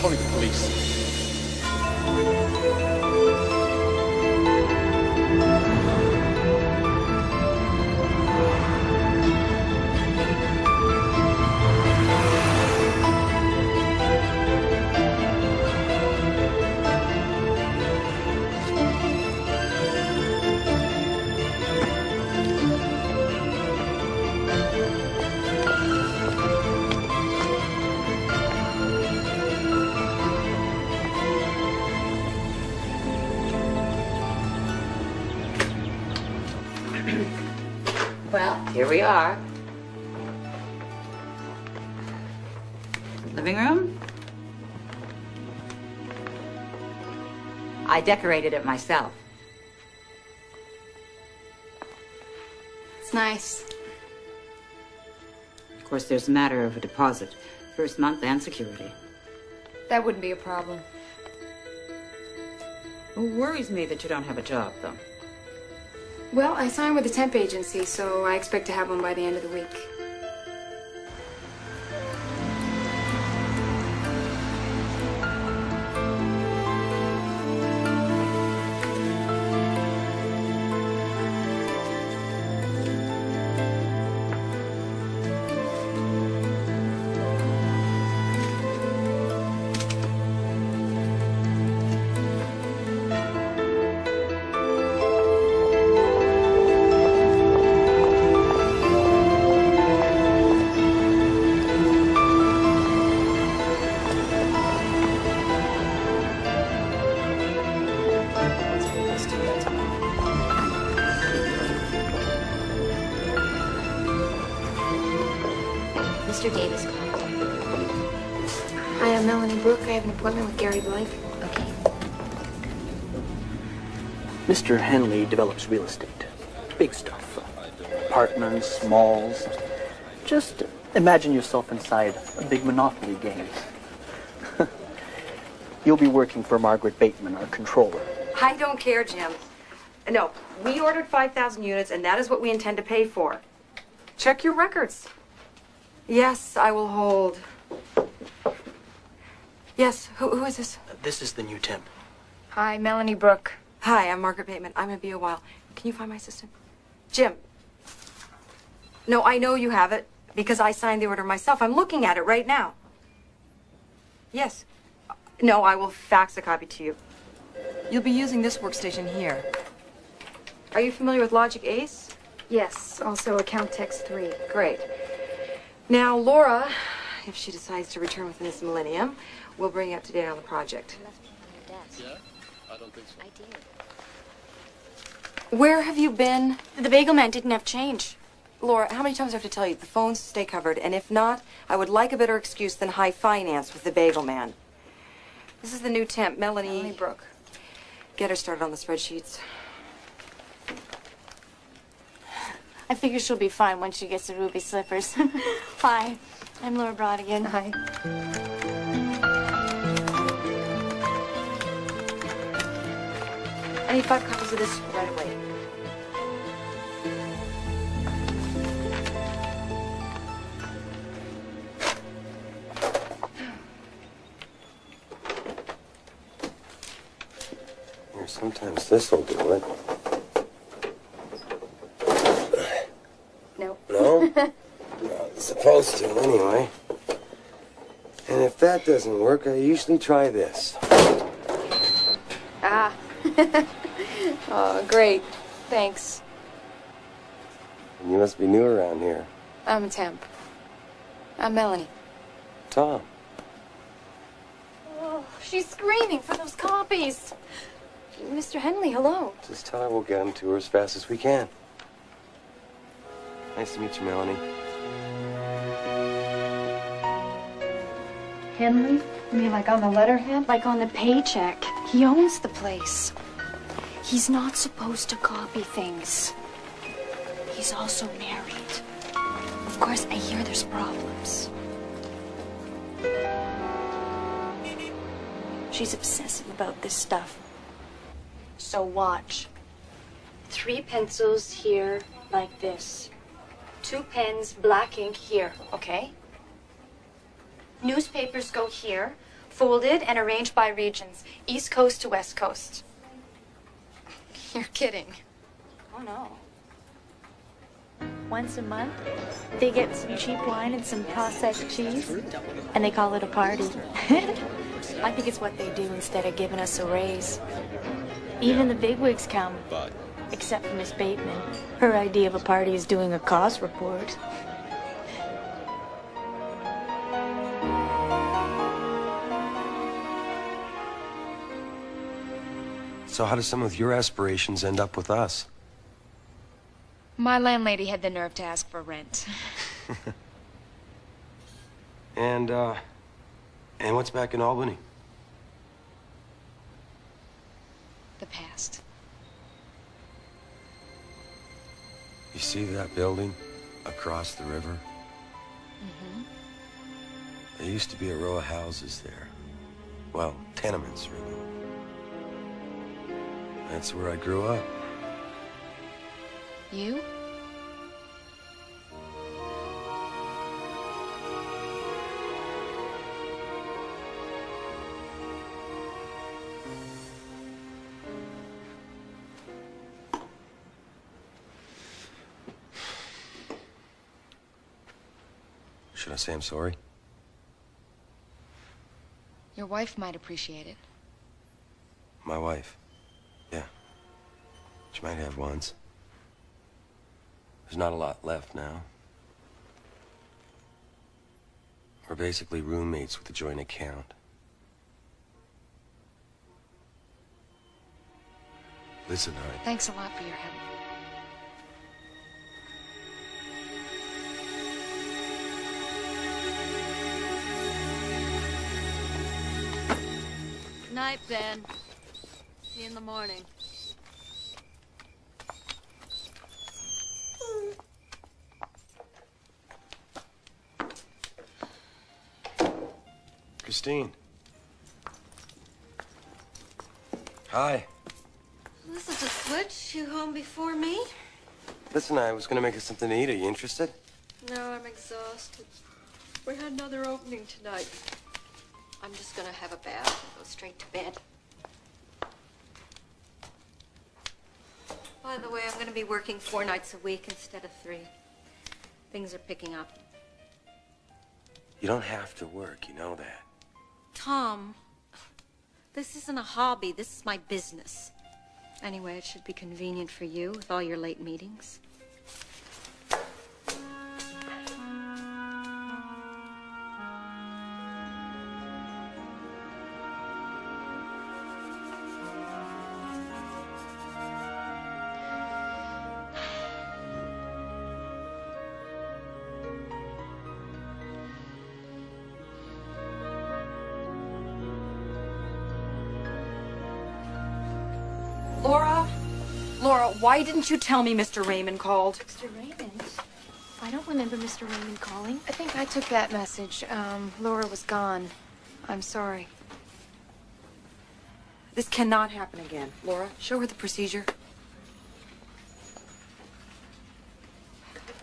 calling the police. Well, here we are. Living room? I decorated it myself. It's nice. Of course, there's a matter of a deposit. First month and security. That wouldn't be a problem. It worries me that you don't have a job, though. Well, I signed with a temp agency, so I expect to have one by the end of the week. Mr. Davis called. Hi, I'm Melanie Brooke. I have an appointment with Gary Blake. Okay. Mr. Henley develops real estate. Big stuff. Apartments, malls. Just imagine yourself inside a big Monopoly game. You'll be working for Margaret Bateman, our controller. I don't care, Jim. No, we ordered 5,000 units, and that is what we intend to pay for. Check your records. Yes, I will hold. Yes, who is this? This is the new temp. Hi, Melanie Brooke. Hi, I'm Margaret Bateman. I'm going to be a while. Can you find my assistant? Jim. No, I know you have it, because I signed the order myself. I'm looking at it right now. Yes. No, I will fax a copy to you. You'll be using this workstation here. Are you familiar with Logic Ace? Yes, also Account Text 3. Great. Now, Laura, if she decides to return within this millennium, will bring you up to date on the project. Yeah? I don't think so. I did. Where have you been? The bagel man didn't have change. Laura, how many times do I have to tell you? The phones stay covered, and if not, I would like a better excuse than high finance with the bagel man. This is the new temp, Melanie Brooke. Get her started on the spreadsheets. I figure she'll be fine once she gets the ruby slippers. Hi, I'm Laura Brodigan. Hi. I need 5 copies of this right away. Here, sometimes this'll do it. No. No? No, it's supposed to, anyway. And if that doesn't work, I usually try this. Ah. Oh, great. Thanks. You must be new around here. I'm a temp. I'm Melanie. Tom. Oh, she's screaming for those copies. Mr. Henley, hello. Just tell her we'll get them to her as fast as we can. Nice to meet you, Melanie. Henley? You mean like on the letterhead? Like on the paycheck. He owns the place. He's not supposed to copy things. He's also married. Of course, I hear there's problems. She's obsessive about this stuff. So watch. 3 pencils here, like this. 2 pens, black ink here, okay? Newspapers go here. Folded and arranged by regions, East Coast to West Coast. You're kidding. Oh, no. Once a month, they get some cheap wine and some processed cheese, and they call it a party. I think it's what they do instead of giving us a raise. Even the bigwigs come, except for Miss Bateman. Her idea of a party is doing a cost report. So how do some of your aspirations end up with us? My landlady had the nerve to ask for rent. And what's back in Albany? The past. You see that building across the river? Mm-hmm. There used to be a row of houses there. Well, tenements, really. That's where I grew up. You? Should I say I'm sorry? Your wife might appreciate it. My wife. Yeah. She might have once. There's not a lot left now. We're basically roommates with a joint account. Listen, Thanks a lot for your help. Night, Ben. See you in the morning. Christine. Hi. This is a switch. You home before me? Listen, I was gonna make us something to eat. Are you interested? No, I'm exhausted. We had another opening tonight. I'm just gonna have a bath and go straight to bed. By the way, I'm gonna be working 4 nights a week instead of 3. Things are picking up. You don't have to work, you know that. Tom, this isn't a hobby. This is my business. Anyway, it should be convenient for you with all your late meetings. Laura, why didn't you tell me Mr. Raymond called? Mr. Raymond? I don't remember Mr. Raymond calling. I think I took that message. Laura was gone. I'm sorry. This cannot happen again. Laura, show her the procedure.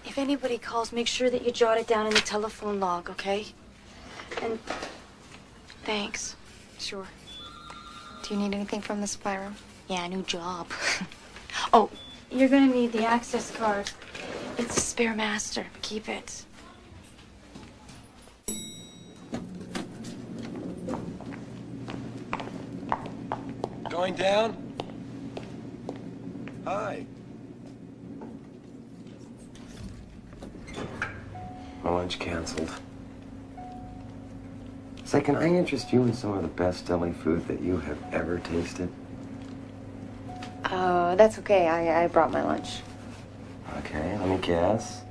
If anybody calls, make sure that you jot it down in the telephone log, okay? And thanks. Sure. Do you need anything from the supply room? Yeah, new job. Oh, you're gonna need the access card. It's a spare master. Keep it. Going down? Hi. My lunch canceled. Say, can I interest you in some of the best deli food that you have ever tasted? That's okay. I brought my lunch. Okay, let me guess.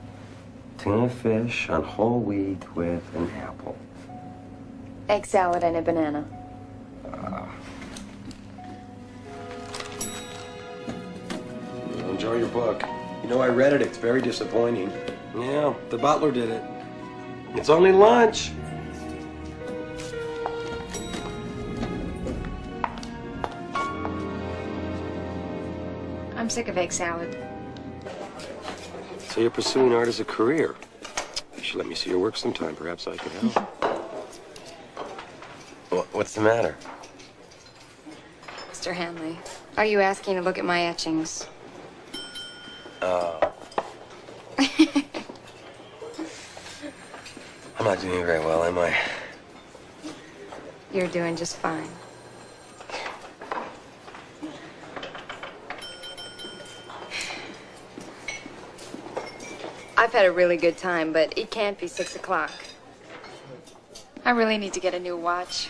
Tuna fish on whole wheat with an apple. Egg salad and a banana. Enjoy your book. You know, I read it. It's very disappointing. Yeah, the butler did it. It's only lunch. I'm sick of egg salad. So you're pursuing art as a career. You should let me see your work sometime. Perhaps I can help. What's the matter? Mr. Hanley, are you asking to look at my etchings? Oh. I'm not doing very well, am I? You're doing just fine. I've had a really good time, but it can't be 6 o'clock. I really need to get a new watch.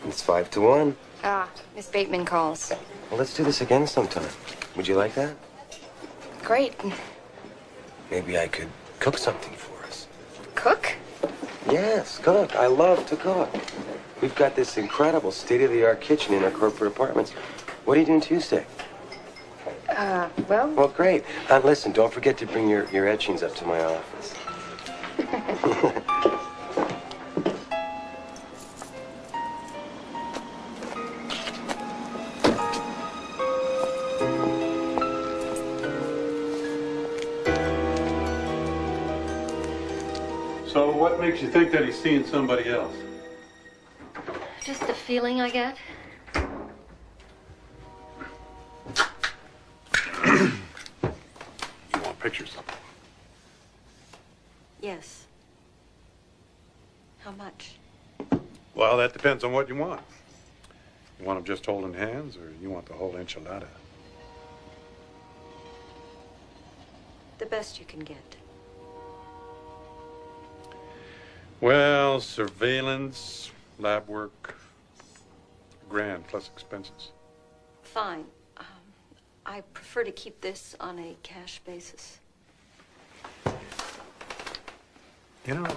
It's 5 to 1. Ah, Miss Bateman calls. Well, let's do this again sometime. Would you like that? Great. Maybe I could cook something for us. Cook? Yes, cook. I love to cook. We've got this incredible state-of-the-art kitchen in our corporate apartments. What are you doing Tuesday? Well... Well, great. Listen, don't forget to bring your etchings up to my office. So what makes you think that he's seeing somebody else? Just the feeling I get. You want pictures? Yes. How much? Well, that depends on what you want. You want them just holding hands, or you want the whole enchilada? The best you can get. Well, surveillance, lab work, $1,000 plus expenses. Fine. I prefer to keep this on a cash basis. You know,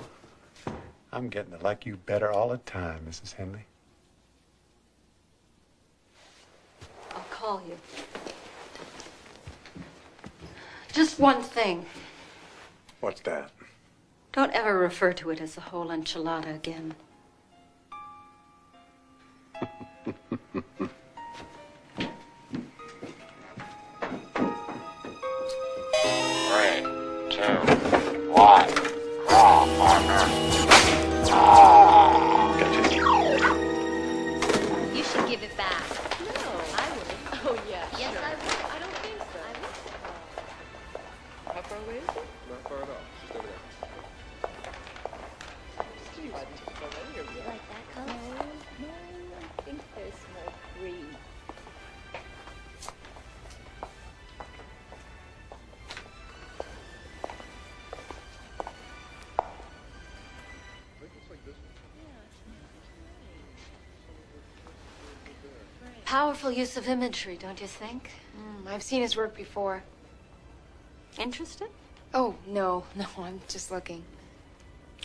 I'm getting to like you better all the time, Mrs. Henley. I'll call you. Just one thing. What's that? Don't ever refer to it as the whole enchilada again. 3, 2, 1. Raw partner. You should give it back. No, I would. Oh, yeah. Yes, sure. I would. I don't think so. How far away is it? Not far at all. Just over there. Geez, I took it already, or You like that color? No, I think there's more green. Powerful use of imagery, don't you think? I've seen his work before. Interested? Oh, no, I'm just looking.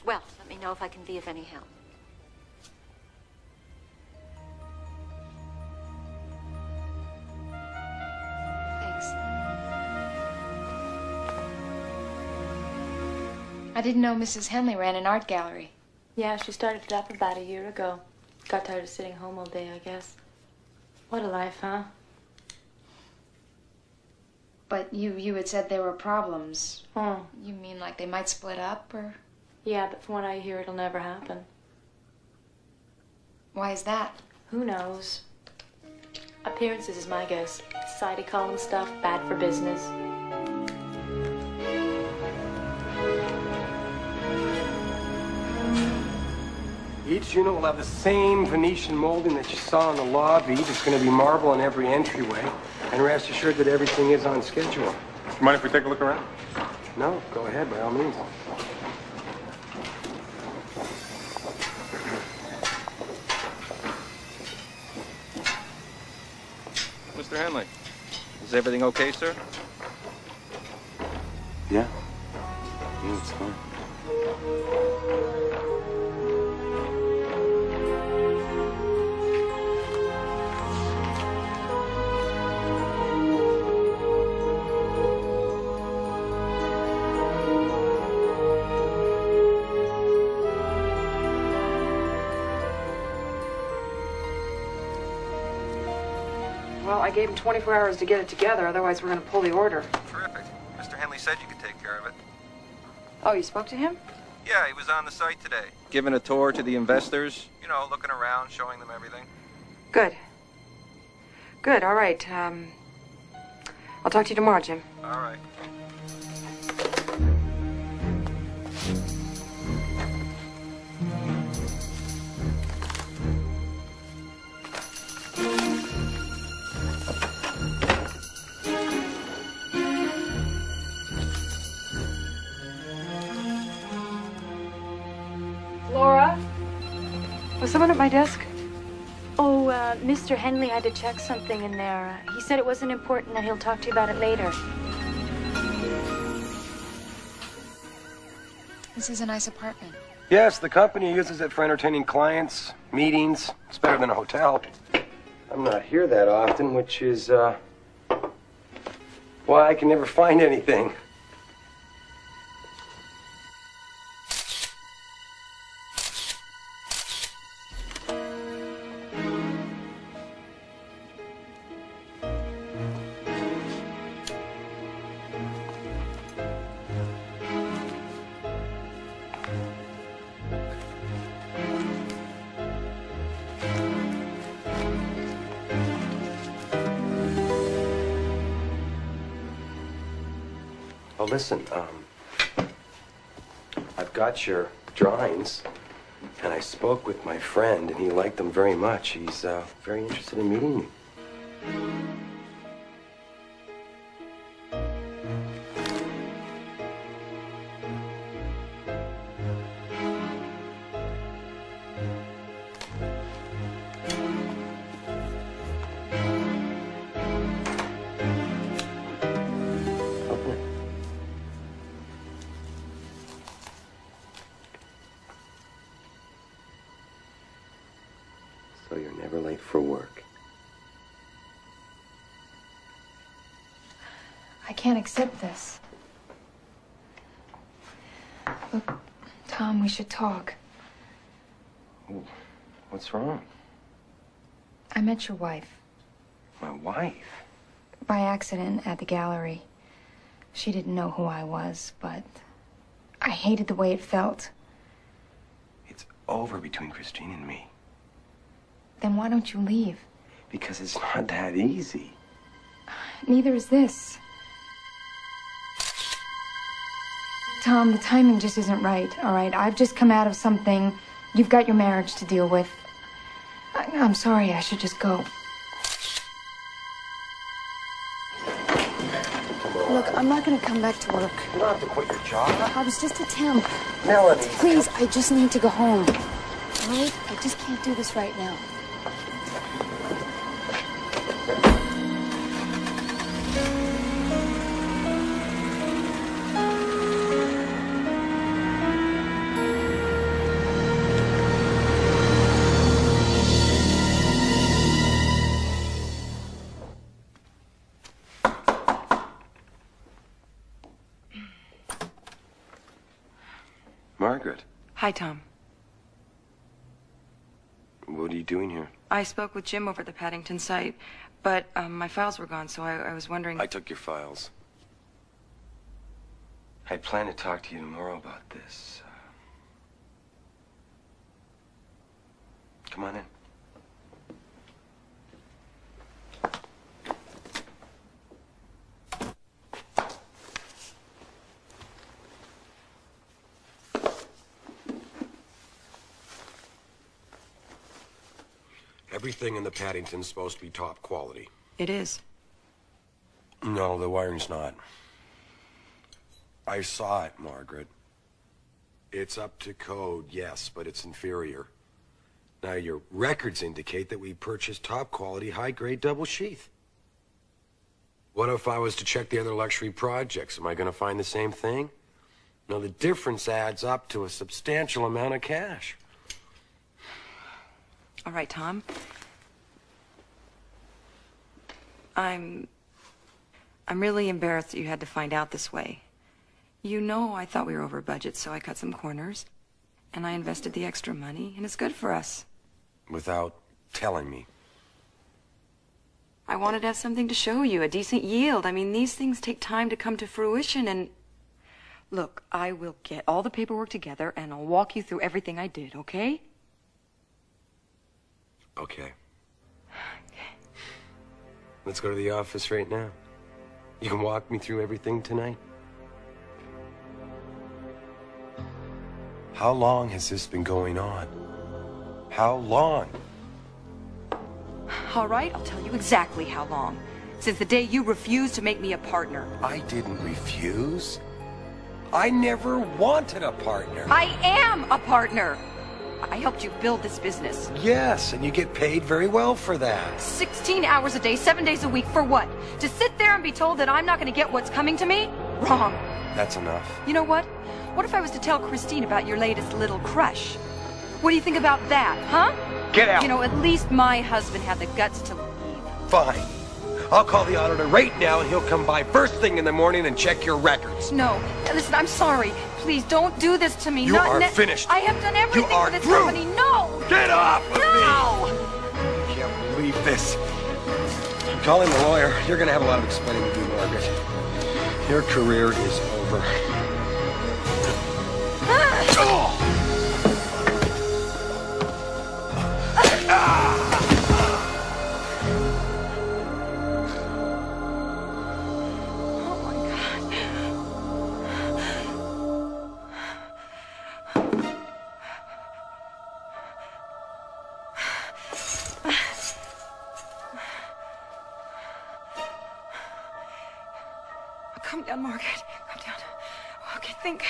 Well, let me know if I can be of any help. Thanks. I didn't know Mrs. Henley ran an art gallery. Yeah, she started it up about a year ago. Got tired of sitting home all day, I guess. What a life, huh? But you had said there were problems. Oh. You mean like they might split up, or? Yeah, but from what I hear, it'll never happen. Why is that? Who knows? Appearances is my guess. Society column stuff, bad for business. Each unit will have the same Venetian molding that you saw in the lobby. There's going to be marble in every entryway. And rest assured that everything is on schedule. You mind if we take a look around? No, go ahead, by all means. Mr. Henley, is everything okay, sir? Yeah. Yeah, it's fine. Well, I gave him 24 hours to get it together, otherwise we're going to pull the order. Terrific. Mr. Henley said you could take care of it. Oh, you spoke to him? Yeah, he was on the site today. Giving a tour to the investors. You know, looking around, showing them everything. Good. Good, all right. I'll talk to you tomorrow, Jim. All right. Laura? Was someone at my desk? Oh, Mr. Henley had to check something in there. He said it wasn't important, that he'll talk to you about it later. This is a nice apartment. Yes, the company uses it for entertaining clients, meetings. It's better than a hotel. I'm not here that often, which is, why I can never find anything. Oh, listen, I've got your drawings, and I spoke with my friend, and he liked them very much. He's very interested in meeting you. So you're never late for work. I can't accept this. Look, Tom, we should talk. Ooh, what's wrong? I met your wife. My wife? By accident at the gallery. She didn't know who I was, but I hated the way it felt. It's over between Christine and me. Then why don't you leave? Because it's not that easy. Neither is this. Tom, the timing just isn't right, all right? I've just come out of something. You've got your marriage to deal with. I'm sorry, I should just go. Look, I'm not gonna come back to work. You don't have to quit your job. I was just a temp. Melanie. Please, I just need to go home. All right? I just can't do this right now. Margaret, Hi, Tom. what are you doing here? I spoke with Jim over at the Paddington site, but my files were gone, so I was wondering... I took your files. I plan to talk to you tomorrow about this. Come on in. Everything in the Paddington's supposed to be top quality. It is. No, the wiring's not. I saw it, Margaret. It's up to code, yes, but it's inferior. Now, your records indicate that we purchased top quality, high-grade double sheath. What if I was to check the other luxury projects? Am I going to find the same thing? No, the difference adds up to a substantial amount of cash. All right, Tom. I'm really embarrassed that you had to find out this way. You know I thought we were over budget, so I cut some corners. And I invested the extra money, and it's good for us. Without telling me. I wanted to have something to show you, a decent yield. I mean, these things take time to come to fruition, and... Look, I will get all the paperwork together, and I'll walk you through everything I did, okay? Okay. Let's go to the office right now. You can walk me through everything tonight. How long has this been going on? How long? All right, I'll tell you exactly how long. Since the day you refused to make me a partner. I didn't refuse. I never wanted a partner. I am a partner. I helped you build this business. Yes, and you get paid very well for that. 16 hours a day, 7 days a week, for what? To sit there and be told that I'm not going to get what's coming to me? Wrong. That's enough. You know what? What if I was to tell Christine about your latest little crush? What do you think about that, huh? Get out. You know, at least my husband had the guts to leave. Fine. I'll call the auditor right now and he'll come by first thing in the morning and check your records. No. Listen, I'm sorry. Please don't do this to me. You are finished. I have done everything for this company. No! Get off of me! I can't believe this. I'm calling the lawyer. You're going to have a lot of explaining to do, Margaret. Your career is over. Oh! Calm down, Margaret. Calm down. Okay, think.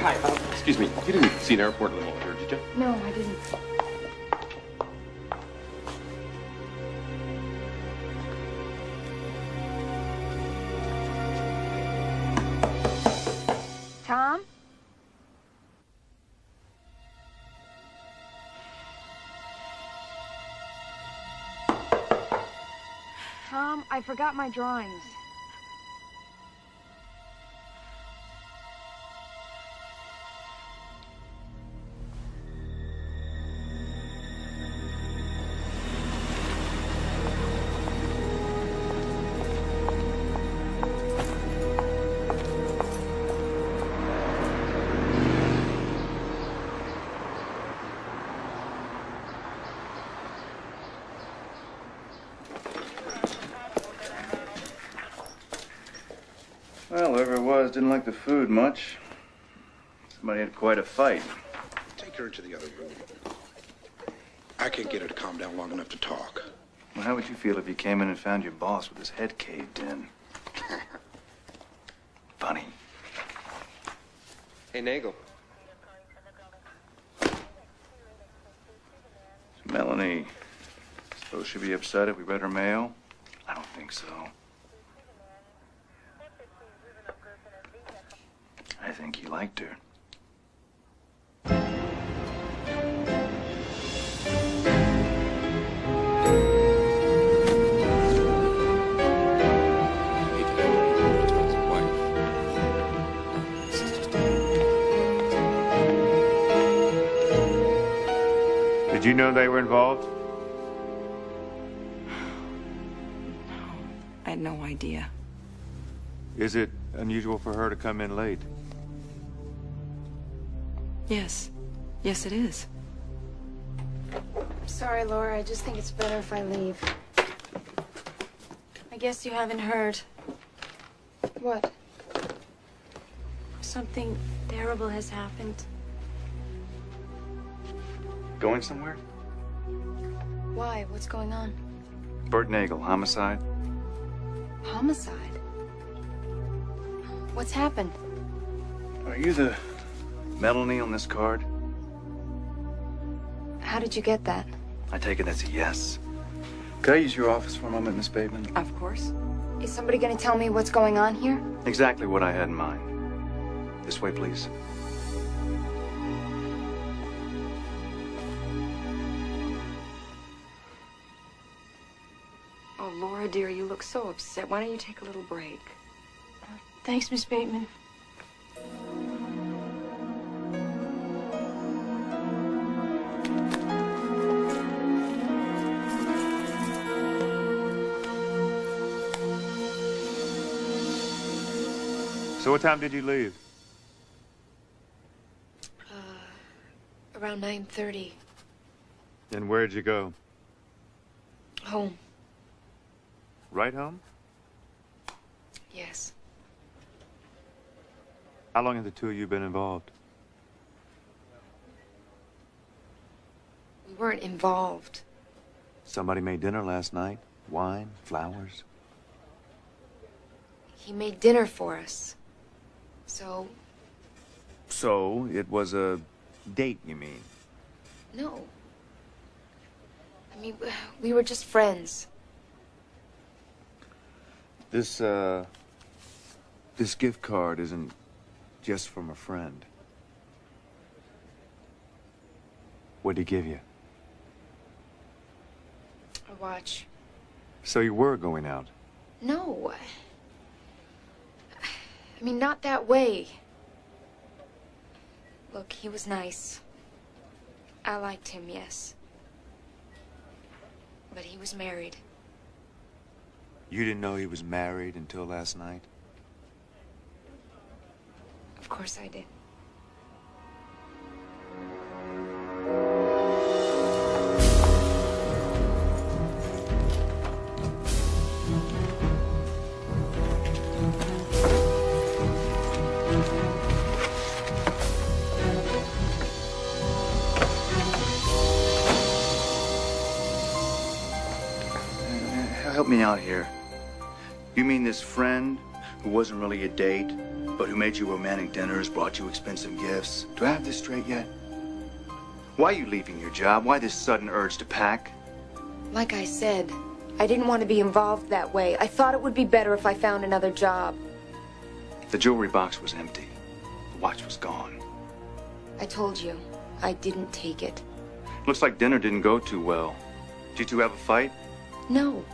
Hi, excuse me. You didn't see an airport little here, did you? No, I didn't. Tom? Tom, I forgot my drawings. Well, whoever it was didn't like the food much. Somebody had quite a fight. Take her into the other room. I can't get her to calm down long enough to talk. Well, how would you feel if you came in and found your boss with his head caved in? Funny. Hey, Nagel. Melanie, suppose she'd be upset if we read her mail? I don't think so. I think he liked her. Did you know they were involved? I had no idea. Is it unusual for her to come in late? Yes. Yes, it is. I'm sorry, Laura. I just think it's better if I leave. I guess you haven't heard. What? Something terrible has happened. Going somewhere? Why? What's going on? Bert Nagel, homicide? Homicide? What's happened? Are you the Melanie on this card? How did you get that? I take it that's a yes. Could I use your office for a moment, Miss Bateman? Of course. Is somebody going to tell me what's going on here? Exactly what I had in mind. This way, please. Oh, Laura, dear, you look so upset. Why don't you take a little break? Thanks, Miss Bateman. So what time did you leave? Around 9:30. And where'd you go? Home. Right home? Yes. How long have the two of you been involved? We weren't involved. Somebody made dinner last night. Wine, flowers. He made dinner for us. So, So, it was a date, you mean? no. I mean, we were just friends. This gift card isn't just from a friend. What'd he give you? A watch. So you were going out? No. I mean, not that way. Look, he was nice. I liked him, yes. But he was married. You didn't know he was married until last night? Of course I did. Help me out here. You mean this friend who wasn't really a date, but who made you romantic dinners, brought you expensive gifts? Do I have this straight yet? Why are you leaving your job? Why this sudden urge to pack? Like I said, I didn't want to be involved that way. I thought it would be better if I found another job. The jewelry box was empty. The watch was gone. I told you, I didn't take it. Looks like dinner didn't go too well. Did you two have a fight? No.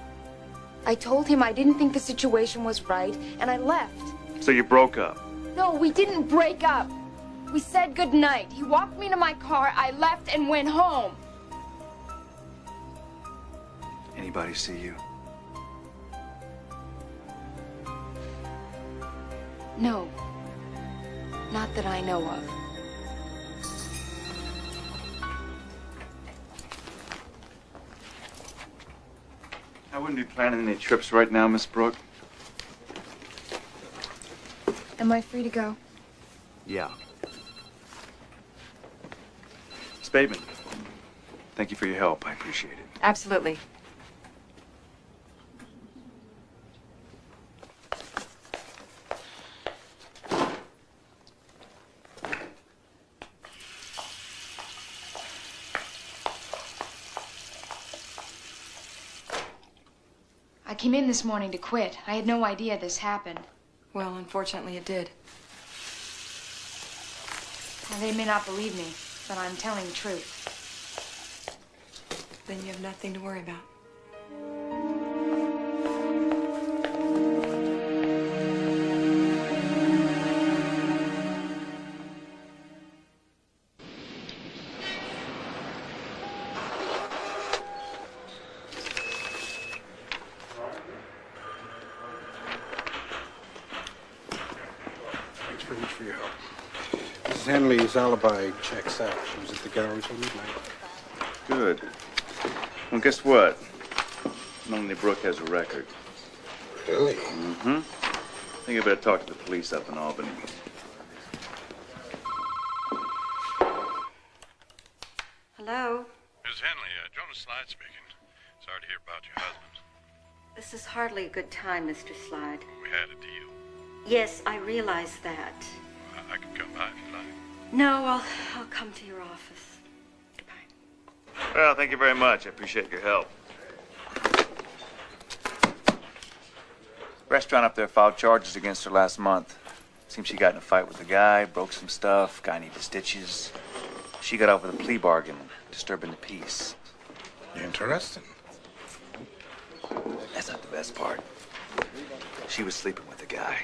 I told him I didn't think the situation was right, and I left. So you broke up? No, we didn't break up. We said goodnight. He walked me to my car, I left and went home. Anybody see you? No. Not that I know of. I wouldn't be planning any trips right now, Miss Brooke. Am I free to go? Yeah. Miss Bateman, thank you for your help. I appreciate it. Absolutely. I came in this morning to quit. I had no idea this happened. Well, unfortunately, it did. Now, they may not believe me, but I'm telling the truth. Then you have nothing to worry about. Thanks very much for your help. Mrs. Henley's alibi checks out. She was at the gallery till midnight. Good. Well, guess what? Melanie Brooke has a record. Really? Mm-hmm. I think I better talk to the police up in Albany. Hello? Ms. Henley, Jonas Slide speaking. Sorry to hear about your husband. This is hardly a good time, Mr. Slide. We had a deal. Yes, I realize that. I can come by if you like. No, I'll come to your office. Well, thank you very much. I appreciate your help. Restaurant up there filed charges against her last month. Seems she got in a fight with a guy, broke some stuff, guy needed stitches. She got out with a plea bargain, disturbing the peace. Interesting. That's not the best part. She was sleeping with a guy.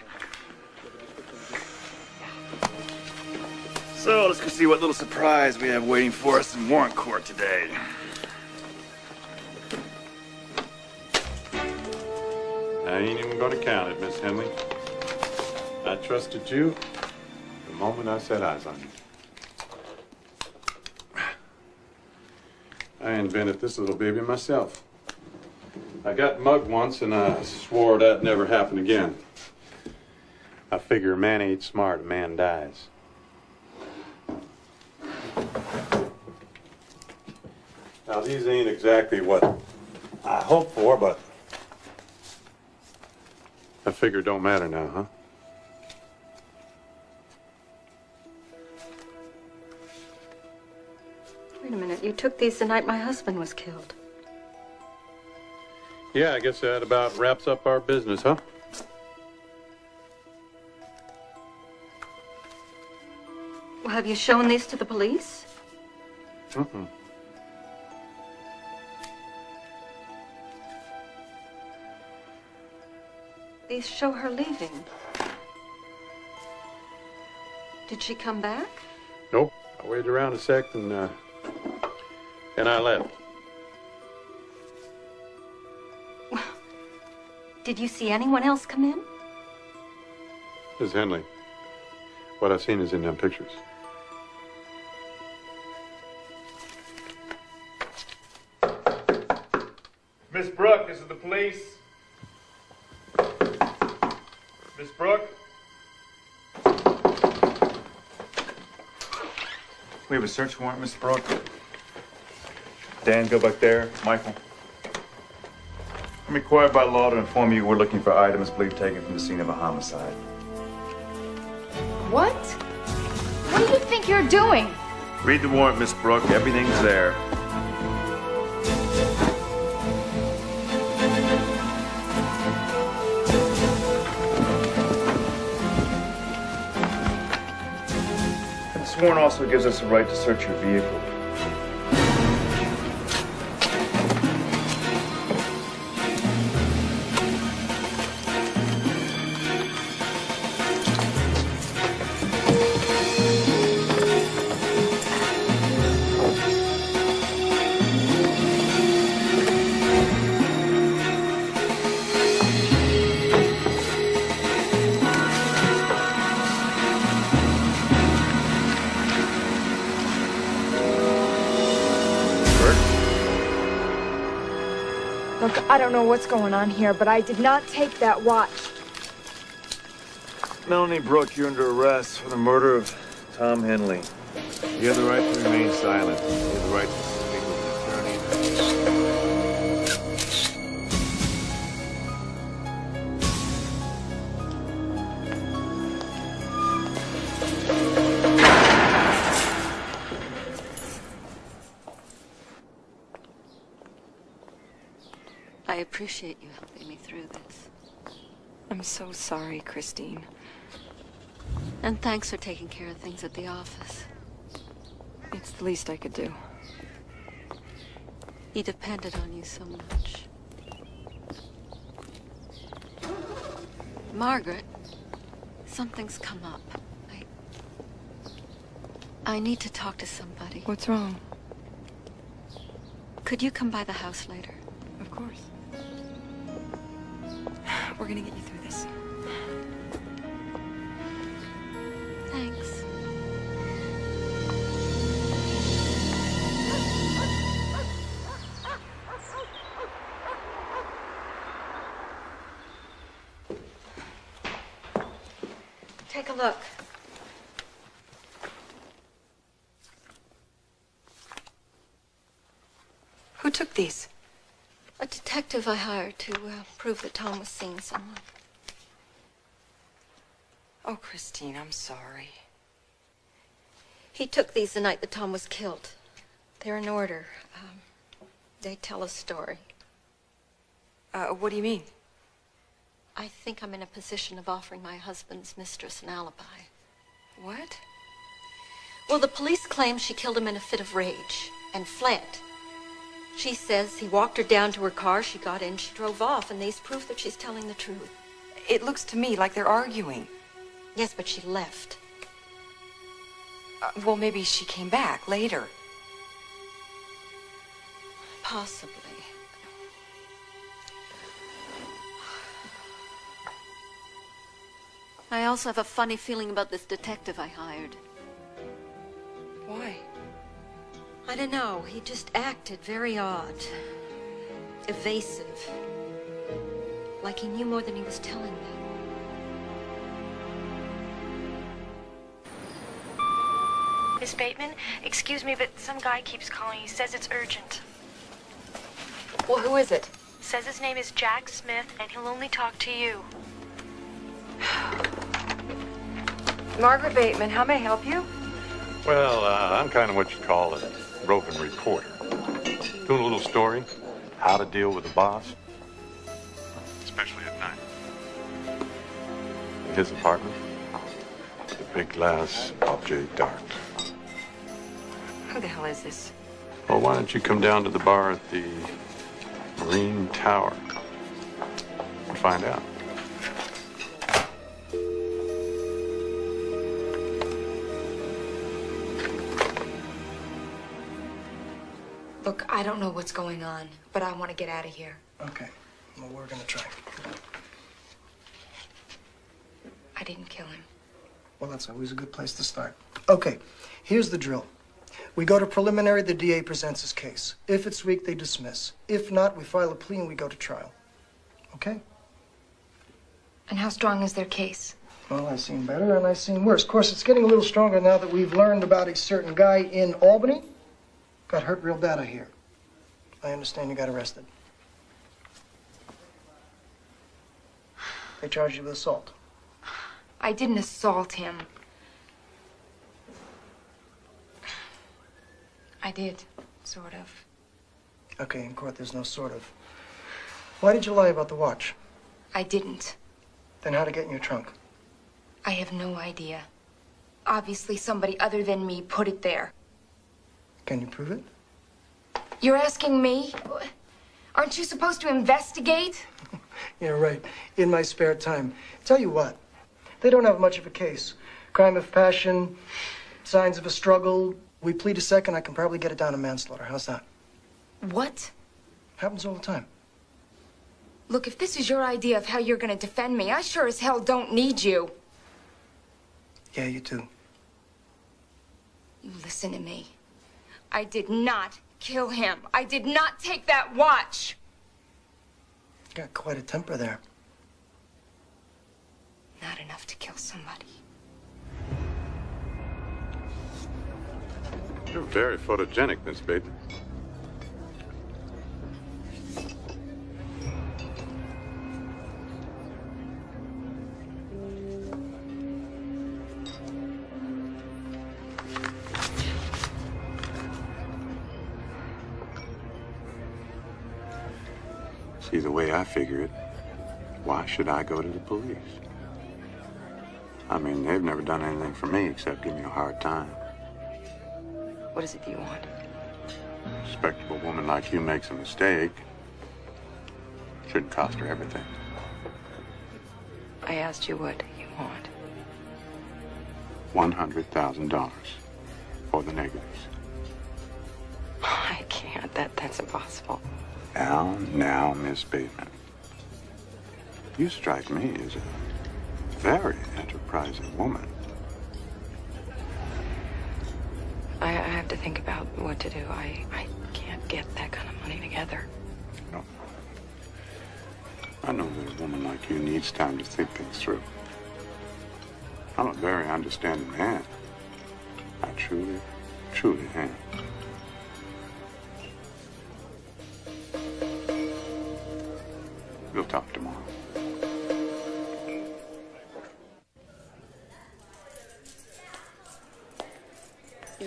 So let's go see what little surprise we have waiting for us in warrant court today. I ain't even going to count it, Miss Henley. I trusted you the moment I set eyes on you. I invented this little baby myself. I got mugged once and I swore that'd never happen again. I figure a man ain't smart, a man dies. Now, these ain't exactly what I hoped for, but I figure it don't matter now, huh? Wait a minute. You took these the night my husband was killed. Yeah, I guess that about wraps up our business, huh? Well, have you shown these to the police? Mm-mm. These show her leaving. Did she come back? Nope. I waited around a sec and I left. Did you see anyone else come in? Miss Henley, what I've seen is in them pictures. Miss Brooke, this is the police. Miss Brooke? We have a search warrant, Miss Brooke. Dan, go back there. Michael. I'm required by law to inform you we're looking for items believed taken from the scene of a homicide. What? What do you think you're doing? Read the warrant, Miss Brooke. Everything's there. This warrant also gives us a right to search your vehicle. Look, I don't know what's going on here, but I did not take that watch. Melanie Brooke, you're under arrest for the murder of Tom Henley. You have the right to remain silent. You have the right to speak with an attorney. I appreciate you helping me through this. I'm so sorry, Christine. And thanks for taking care of things at the office. It's the least I could do. He depended on you so much. Margaret, something's come up. I need to talk to somebody. What's wrong? Could you come by the house later? Of course. We're gonna get you through this. Thanks. Take a look. Who took these? A detective I hired to prove that Tom was seeing someone. Oh, Christine, I'm sorry. He took these the night that Tom was killed. They're in order. They tell a story. What do you mean? I think I'm in a position of offering my husband's mistress an alibi. What? Well, the police claim she killed him in a fit of rage and fled. She says he walked her down to her car, she got in, she drove off, and these prove that she's telling the truth. It looks to me like they're arguing. Yes, but she left. Well, maybe she came back later. Possibly. I also have a funny feeling about this detective I hired. Why? I don't know. He just acted very odd. Evasive. Like he knew more than he was telling me. Miss Bateman, excuse me, but some guy keeps calling. He says it's urgent. Well, who is it? Says his name is Jack Smith, and he'll only talk to you. Margaret Bateman, how may I help you? Well, I'm kind of what you call a roving reporter. Doing a little story, how to deal with the boss, especially at night. In his apartment, the big glass object dark. Who the hell is this? Well, why don't you come down to the bar at the Marine Tower and find out? Look, I don't know what's going on, but I want to get out of here. Okay. Well, we're gonna try. I didn't kill him. Well, that's always a good place to start. Okay, here's the drill. We go to preliminary, the DA presents his case. If it's weak, they dismiss. If not, we file a plea and we go to trial. Okay? And how strong is their case? Well, I've seen better and I've seen worse. Of course, it's getting a little stronger now that we've learned about a certain guy in Albany. Got hurt real bad, I hear. I understand you got arrested. They charged you with assault. I didn't assault him. I did, sort of. Okay, in court, there's no sort of. Why did you lie about the watch? I didn't. Then how'd it get in your trunk? I have no idea. Obviously, somebody other than me put it there. Can you prove it? You're asking me? Aren't you supposed to investigate? Yeah, right. In my spare time. Tell you what, they don't have much of a case. Crime of passion, signs of a struggle. We plead a second, I can probably get it down to manslaughter. How's that? What? Happens all the time. Look, if this is your idea of how you're going to defend me, I sure as hell don't need you. Yeah, you do. You listen to me. I did not kill him. I did not take that watch. You got quite a temper there. Not enough to kill somebody. You're very photogenic, Miss Bateman. See, the way I figure it, why should I go to the police? I mean, they've never done anything for me except give me a hard time. What is it you want? A respectable woman like you makes a mistake. Shouldn't cost her everything. I asked you what you want. $100,000 for the negatives. I can't. That's impossible. Now, Miss Bateman. You strike me as a very enterprising woman. I have to think about what to do. I can't get that kind of money together. No. I know that a woman like you needs time to think things through. I'm a very understanding man. I truly, truly am. We'll talk tomorrow.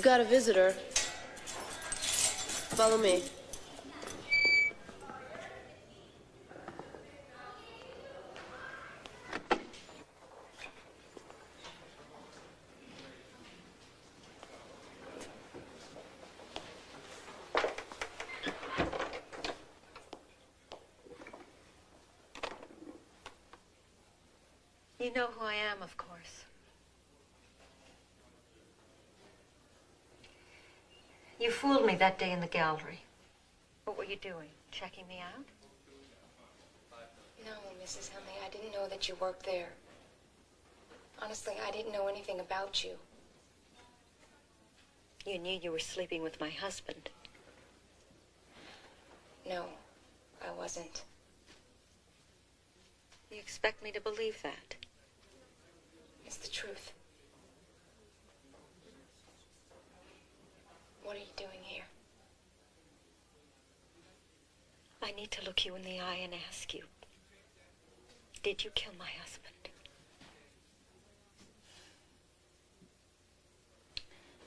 got a visitor. Follow me. You know who I am, of course. You fooled me that day in the gallery. What were you doing? Checking me out? No, Mrs. Henley, I didn't know that you worked there. Honestly, I didn't know anything about you. You knew you were sleeping with my husband. No, I wasn't. You expect me to believe that? It's the truth. What are you doing here? I need to look you in the eye and ask you, did you kill my husband?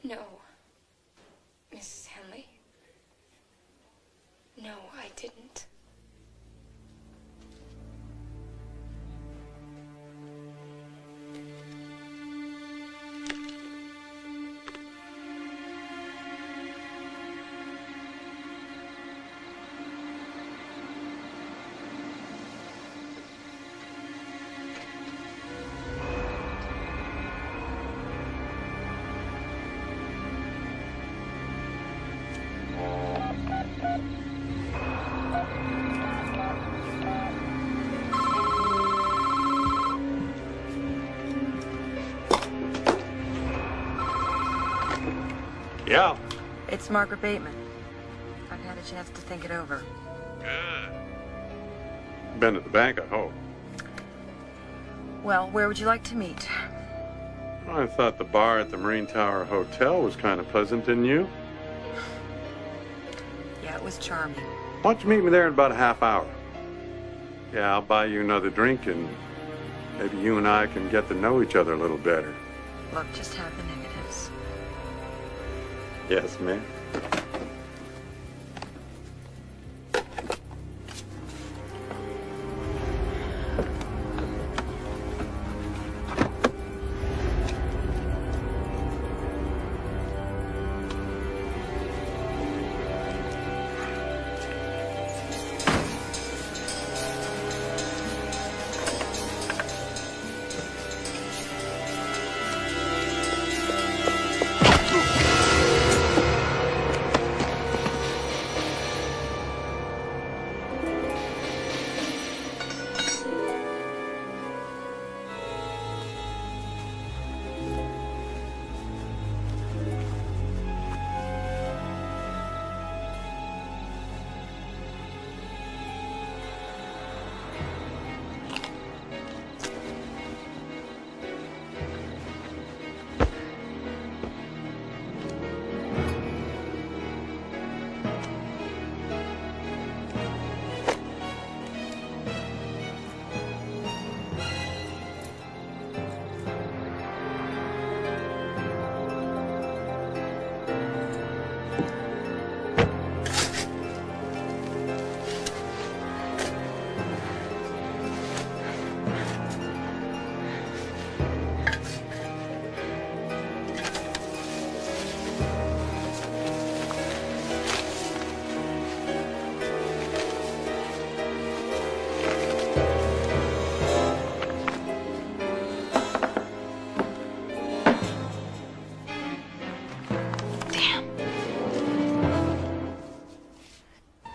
No, Mrs. Henley. No, I didn't. Yeah. It's Margaret Bateman. I've had a chance to think it over. Good. Been at the bank, I hope. Well, where would you like to meet? I thought the bar at the Marine Tower Hotel was kind of pleasant, didn't you? Yeah, it was charming. Why don't you meet me there in about a half hour? Yeah, I'll buy you another drink and maybe you and I can get to know each other a little better. Look, just have the negatives. Yes, ma'am.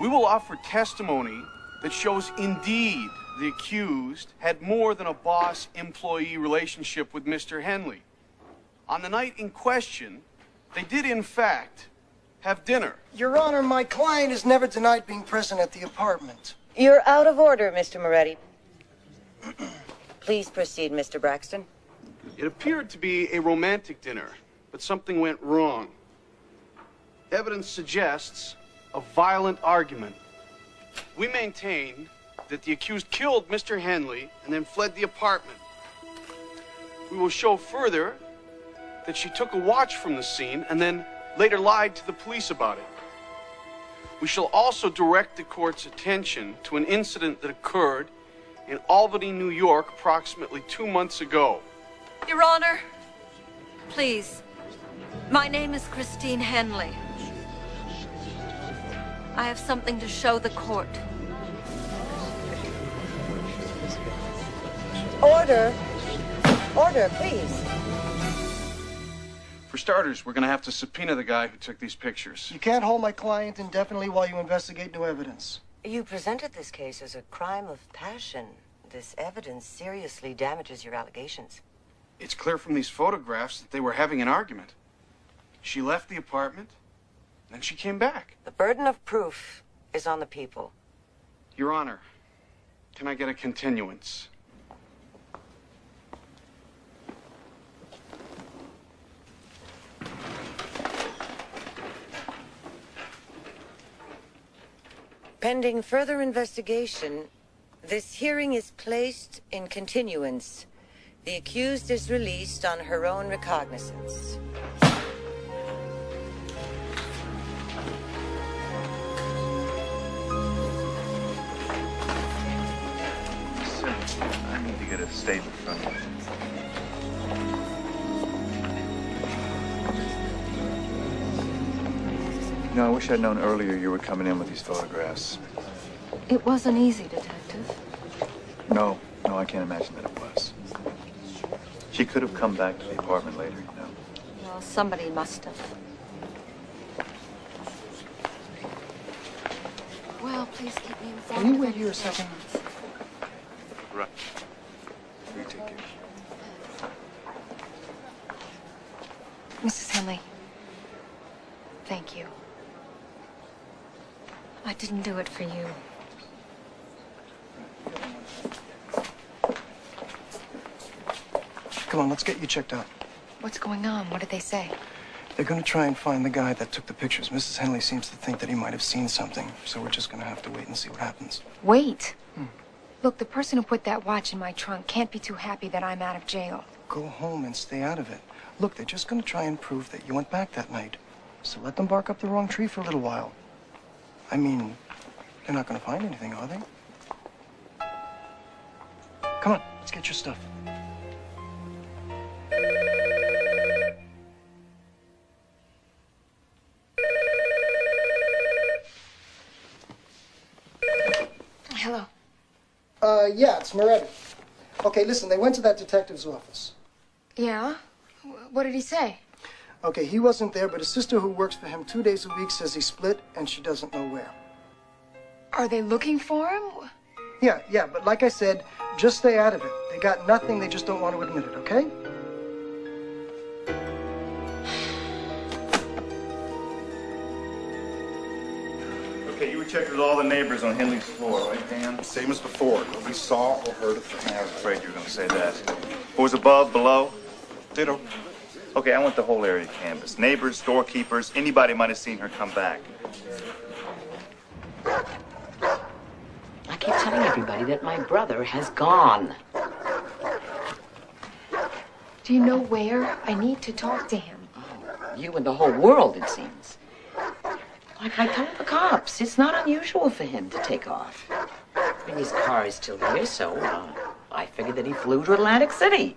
We will offer testimony that shows indeed the accused had more than a boss-employee relationship with Mr. Henley. On the night in question, they did in fact have dinner. Your Honor, my client is never denied being present at the apartment. You're out of order, Mr. Moretti. Please proceed, Mr. Braxton. It appeared to be a romantic dinner, but something went wrong. Evidence suggests a violent argument. We maintain that the accused killed Mr. Henley and then fled the apartment. We will show further that she took a watch from the scene and then later lied to the police about it. We shall also direct the court's attention to an incident that occurred in Albany, New York, approximately 2 months ago. Your Honor, please. My name is Christine Henley. I have something to show the court. Order. Order, please. For starters, we're going to have to subpoena the guy who took these pictures. You can't hold my client indefinitely while you investigate new evidence. You presented this case as a crime of passion. This evidence seriously damages your allegations. It's clear from these photographs that they were having an argument. She left the apartment, then she came back. The burden of proof is on the people. Your Honor, can I get a continuance? Pending further investigation, this hearing is placed in continuance. The accused is released on her own recognizance. I need to get a statement from you. You know, I wish I'd known earlier you were coming in with these photographs. It wasn't easy, Detective. No, I can't imagine that it was. She could have come back to the apartment later, you know. Well, somebody must have. Well, please keep me informed. Can you wait here a second? Right. You take care. Mrs. Henley, thank you. I didn't do it for you. Come on, let's get you checked out. What's going on? What did they say? They're going to try and find the guy that took the pictures. Mrs. Henley seems to think that he might have seen something, so we're just going to have to wait and see what happens. Wait. Look, the person who put that watch in my trunk can't be too happy that I'm out of jail. Go home and stay out of it. Look, they're just going to try and prove that you went back that night. So let them bark up the wrong tree for a little while. I mean, they're not going to find anything, are they? Come on, let's get your stuff. Hello. Yeah, it's Moretti. Okay, listen, they went to that detective's office. Yeah? What did he say? Okay, he wasn't there, but his sister who works for him 2 days a week says he split and she doesn't know where. Are they looking for him? Yeah, but like I said, just stay out of it. They got nothing, they just don't want to admit it, okay? Okay, you were checked with all the neighbors on Henley's floor, right, Dan? Same as before. Nobody saw or heard a thing. I was afraid you were going to say that. What was above, below? Ditto. Okay, I want the whole area canvassed. Neighbors, storekeepers, anybody might have seen her come back. I keep telling everybody that my brother has gone. Do you know where? I need to talk to him. You and the whole world, it seems. Like I told the cops, it's not unusual for him to take off. I mean, his car is still here, so I figured that he flew to Atlantic City.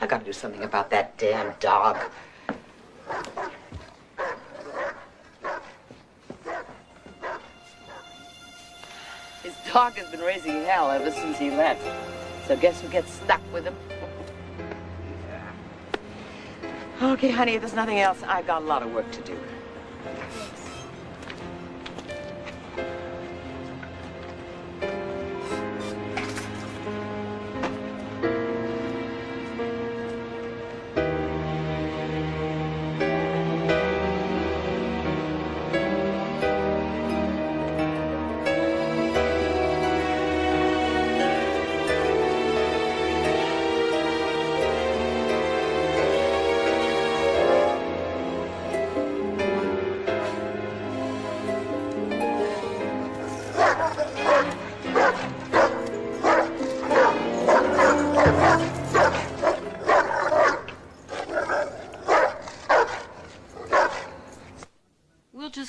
I gotta do something about that damn dog. His dog has been raising hell ever since he left. So guess who gets stuck with him? Okay, honey, if there's nothing else, I've got a lot of work to do.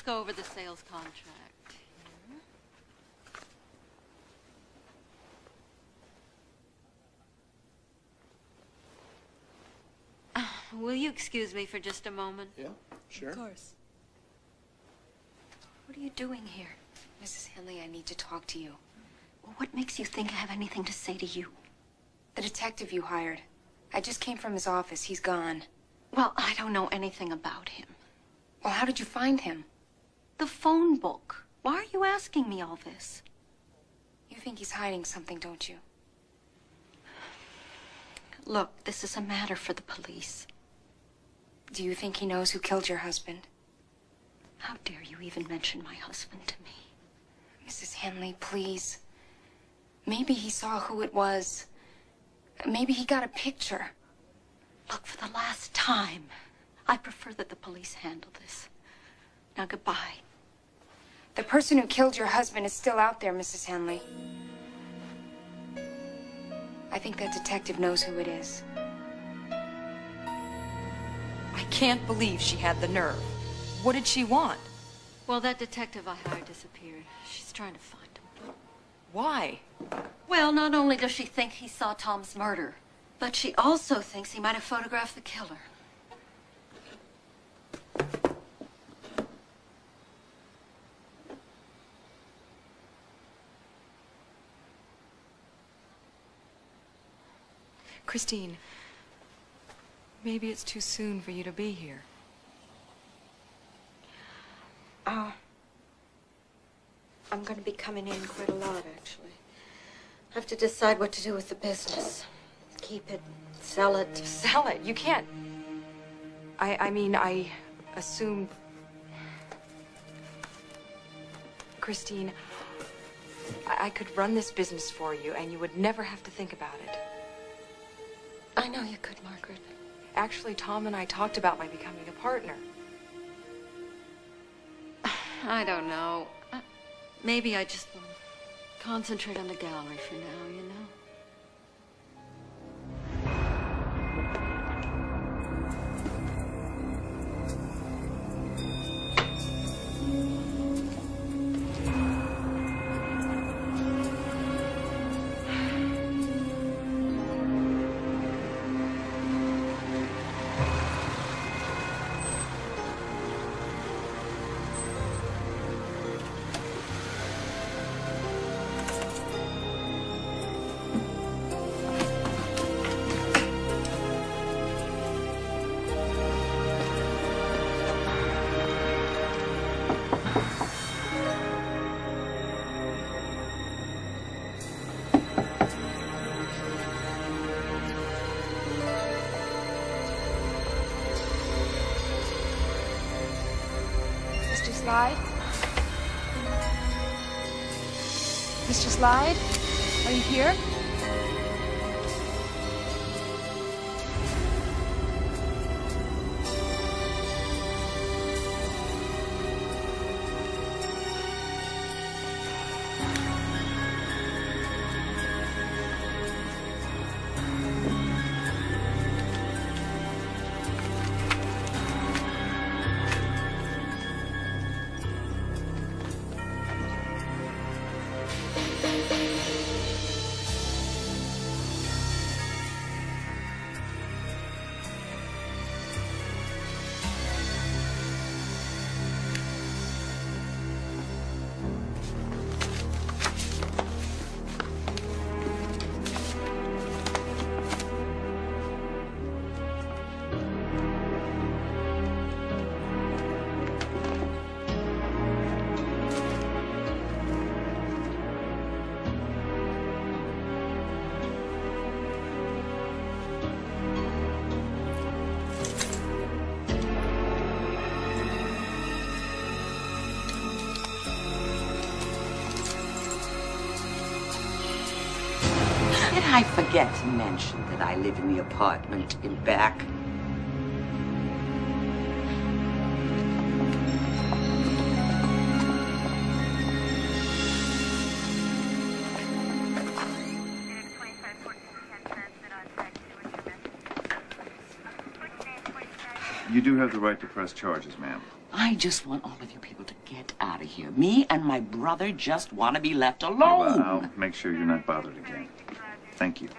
just go over the sales contract. Will you excuse me for just a moment? Yeah, sure. Of course. What are you doing here? Mrs. Henley, I need to talk to you. Well, what makes you think I have anything to say to you? The detective you hired. I just came from his office. He's gone. Well, I don't know anything about him. Well, how did you find him? The phone book. Why are you asking me all this? You think he's hiding something, don't you? Look, this is a matter for the police. Do you think he knows who killed your husband? How dare you even mention my husband to me? Mrs. Henley, please. Maybe he saw who it was. Maybe he got a picture. Look, for the last time, I prefer that the police handle this. Now, goodbye. The person who killed your husband is still out there, Mrs. Henley. I think that detective knows who it is. I can't believe she had the nerve. What did she want? Well, that detective I hired disappeared. She's trying to find him. Why? Well, not only does she think he saw Tom's murder, but she also thinks he might have photographed the killer. Christine, maybe it's too soon for you to be here. I'm going to be coming in quite a lot, actually. I have to decide what to do with the business. Keep it, sell it. Sell it? You can't. I mean, I assumed... Christine, I could run this business for you and you would never have to think about it. I know you could, Margaret. Actually, Tom and I talked about my becoming a partner. I don't know. Maybe I just will concentrate on the gallery for now, you know? Mr. Slide? Mr. Slide? Are you here? Did I forget to mention that I live in the apartment in back? You do have the right to press charges, ma'am. I just want all of you people to get out of here. Me and my brother just want to be left alone. Well, I'll make sure you're not bothered again. Thank you.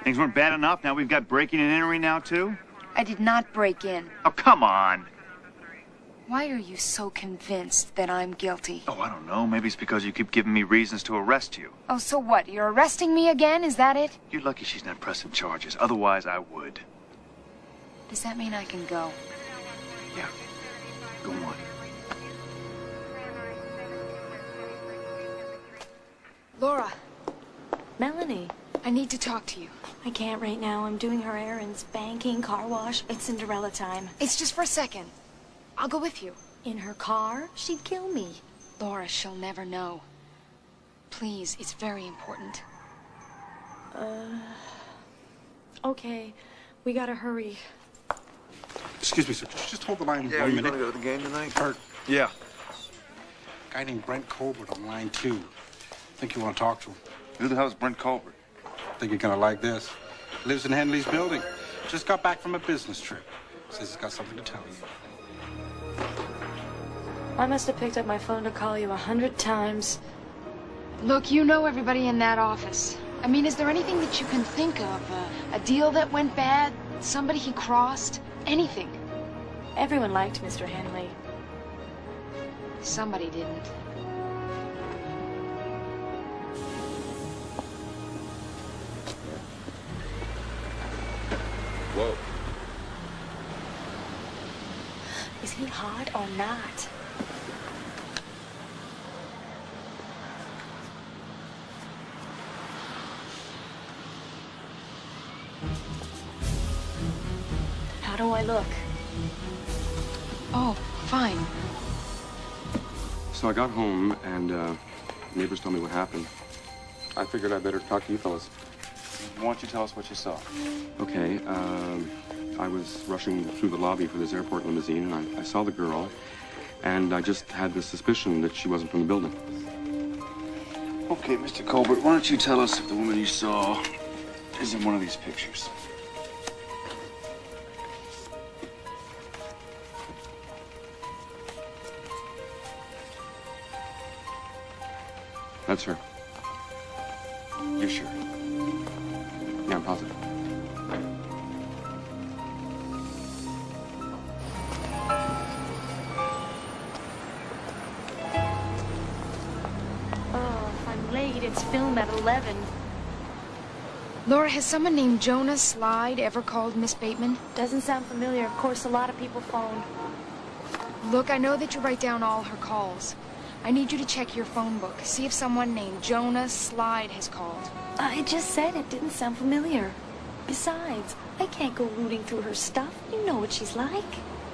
Things weren't bad enough. Now we've got breaking and entering now, too? I did not break in. Oh, come on. Why are you so convinced that I'm guilty? Oh, I don't know. Maybe it's because you keep giving me reasons to arrest you. Oh, so what? You're arresting me again? Is that it? You're lucky she's not pressing charges. Otherwise, I would. Does that mean I can go? Yeah. Go on. Laura. Melanie. I need to talk to you. I can't right now. I'm doing her errands. Banking, car wash. It's Cinderella time. It's just for a second. I'll go with you. In her car? She'd kill me. Laura, she'll never know. Please, it's very important. Okay. We gotta hurry. Excuse me, sir. Just hold the line Yeah, one you minute. gonna go to the game tonight? Kurt, Yeah. a guy named Brent Colbert on line 2. I think you want to talk to him. Who the hell's Brent Colbert? Think you're gonna like this. Lives in Henley's building. Just got back from a business trip. Says he's got something to tell you. I must have picked up my phone to call you 100 times. Look, you know everybody in that office. I mean, is there anything that you can think of? A deal that went bad? Somebody he crossed? Anything? Everyone liked Mr. Henley. Somebody didn't. Whoa. Is he hot or not? How do I look? Oh, fine. So I got home, and neighbors told me what happened. I figured I'd better talk to you fellas. Why don't you tell us what you saw? Okay, I was rushing through the lobby for this airport limousine, and I saw the girl, and I just had this suspicion that she wasn't from the building. Okay, Mr. Colbert, why don't you tell us if the woman you saw is in one of these pictures? That's her. You're sure? Yeah, I'm positive. Oh, if I'm late, it's film at 11. Laura, has someone named Jonah Slide ever called Miss Bateman? Doesn't sound familiar. Of course, a lot of people phone. Look, I know that you write down all her calls. I need you to check your phone book. See if someone named Jonah Slide has called. I just said it didn't sound familiar. Besides, I can't go rooting through her stuff. You know what she's like.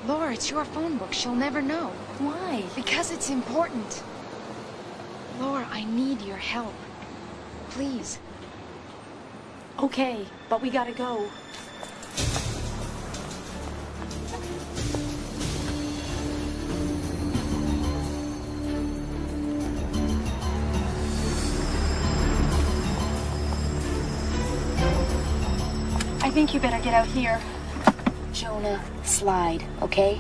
Laura, it's your phone book. She'll never know. Why? Because it's important. Laura, I need your help. Please. Okay, but we gotta go. I think you better get out here. Jonah Slide, okay?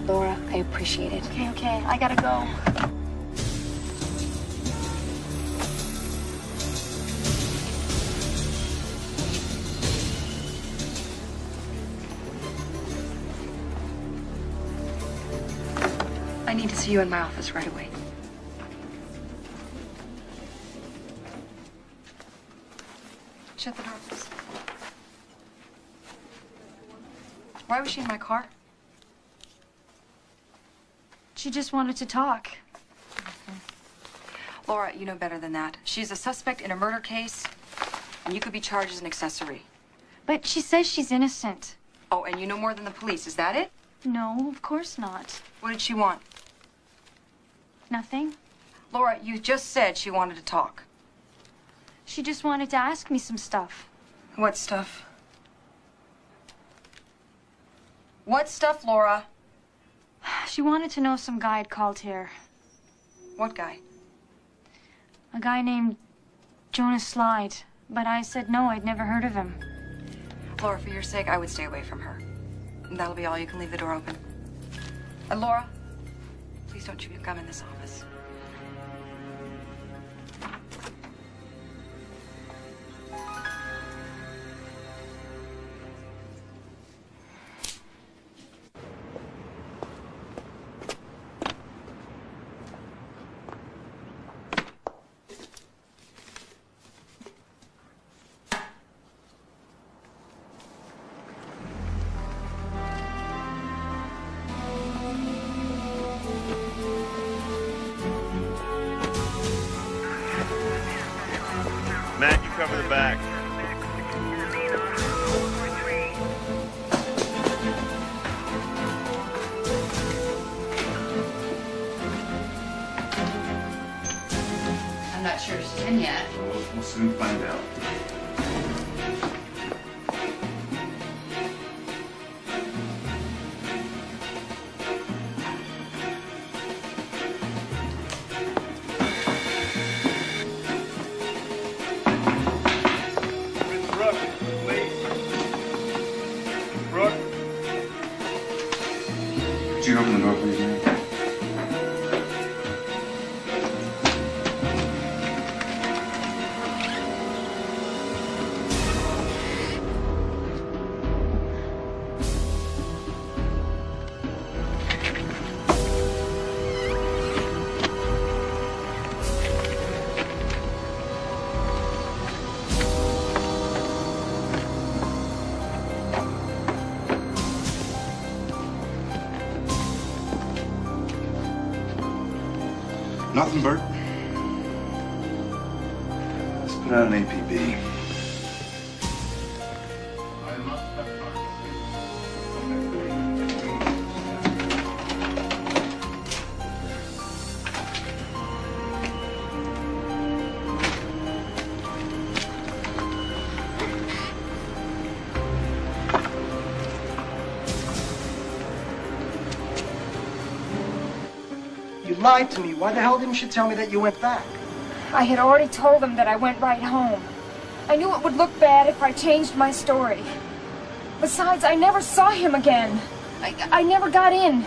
Laura, I appreciate it. Okay, I gotta go. I need to see you in my office right away. Shut the door, please. Why was she in my car? She just wanted to talk. Laura, you know better than that. She's a suspect in a murder case, and you could be charged as an accessory. But she says she's innocent. Oh, and you know more than the police, is that it? No, of course not. What did she want? Nothing. Laura, you just said she wanted to talk. She just wanted to ask me some stuff. What stuff? What stuff, Laura? She wanted to know if some guy had called here. What guy? A guy named Jonah Slide. But I said no, I'd never heard of him. Laura, for your sake, I would stay away from her. And that'll be all. You can leave the door open. Laura, please don't chew your gum in this office. Matt, you cover the back. I'm not sure she's in yet. We'll soon find out. Could you open the door, please, ma'am? Nothing, Bert. Let's put out an APB. You lied to me. Why the hell didn't you tell me that you went back? I had already told them that I went right home. I knew it would look bad if I changed my story. Besides, I never saw him again. I never got in.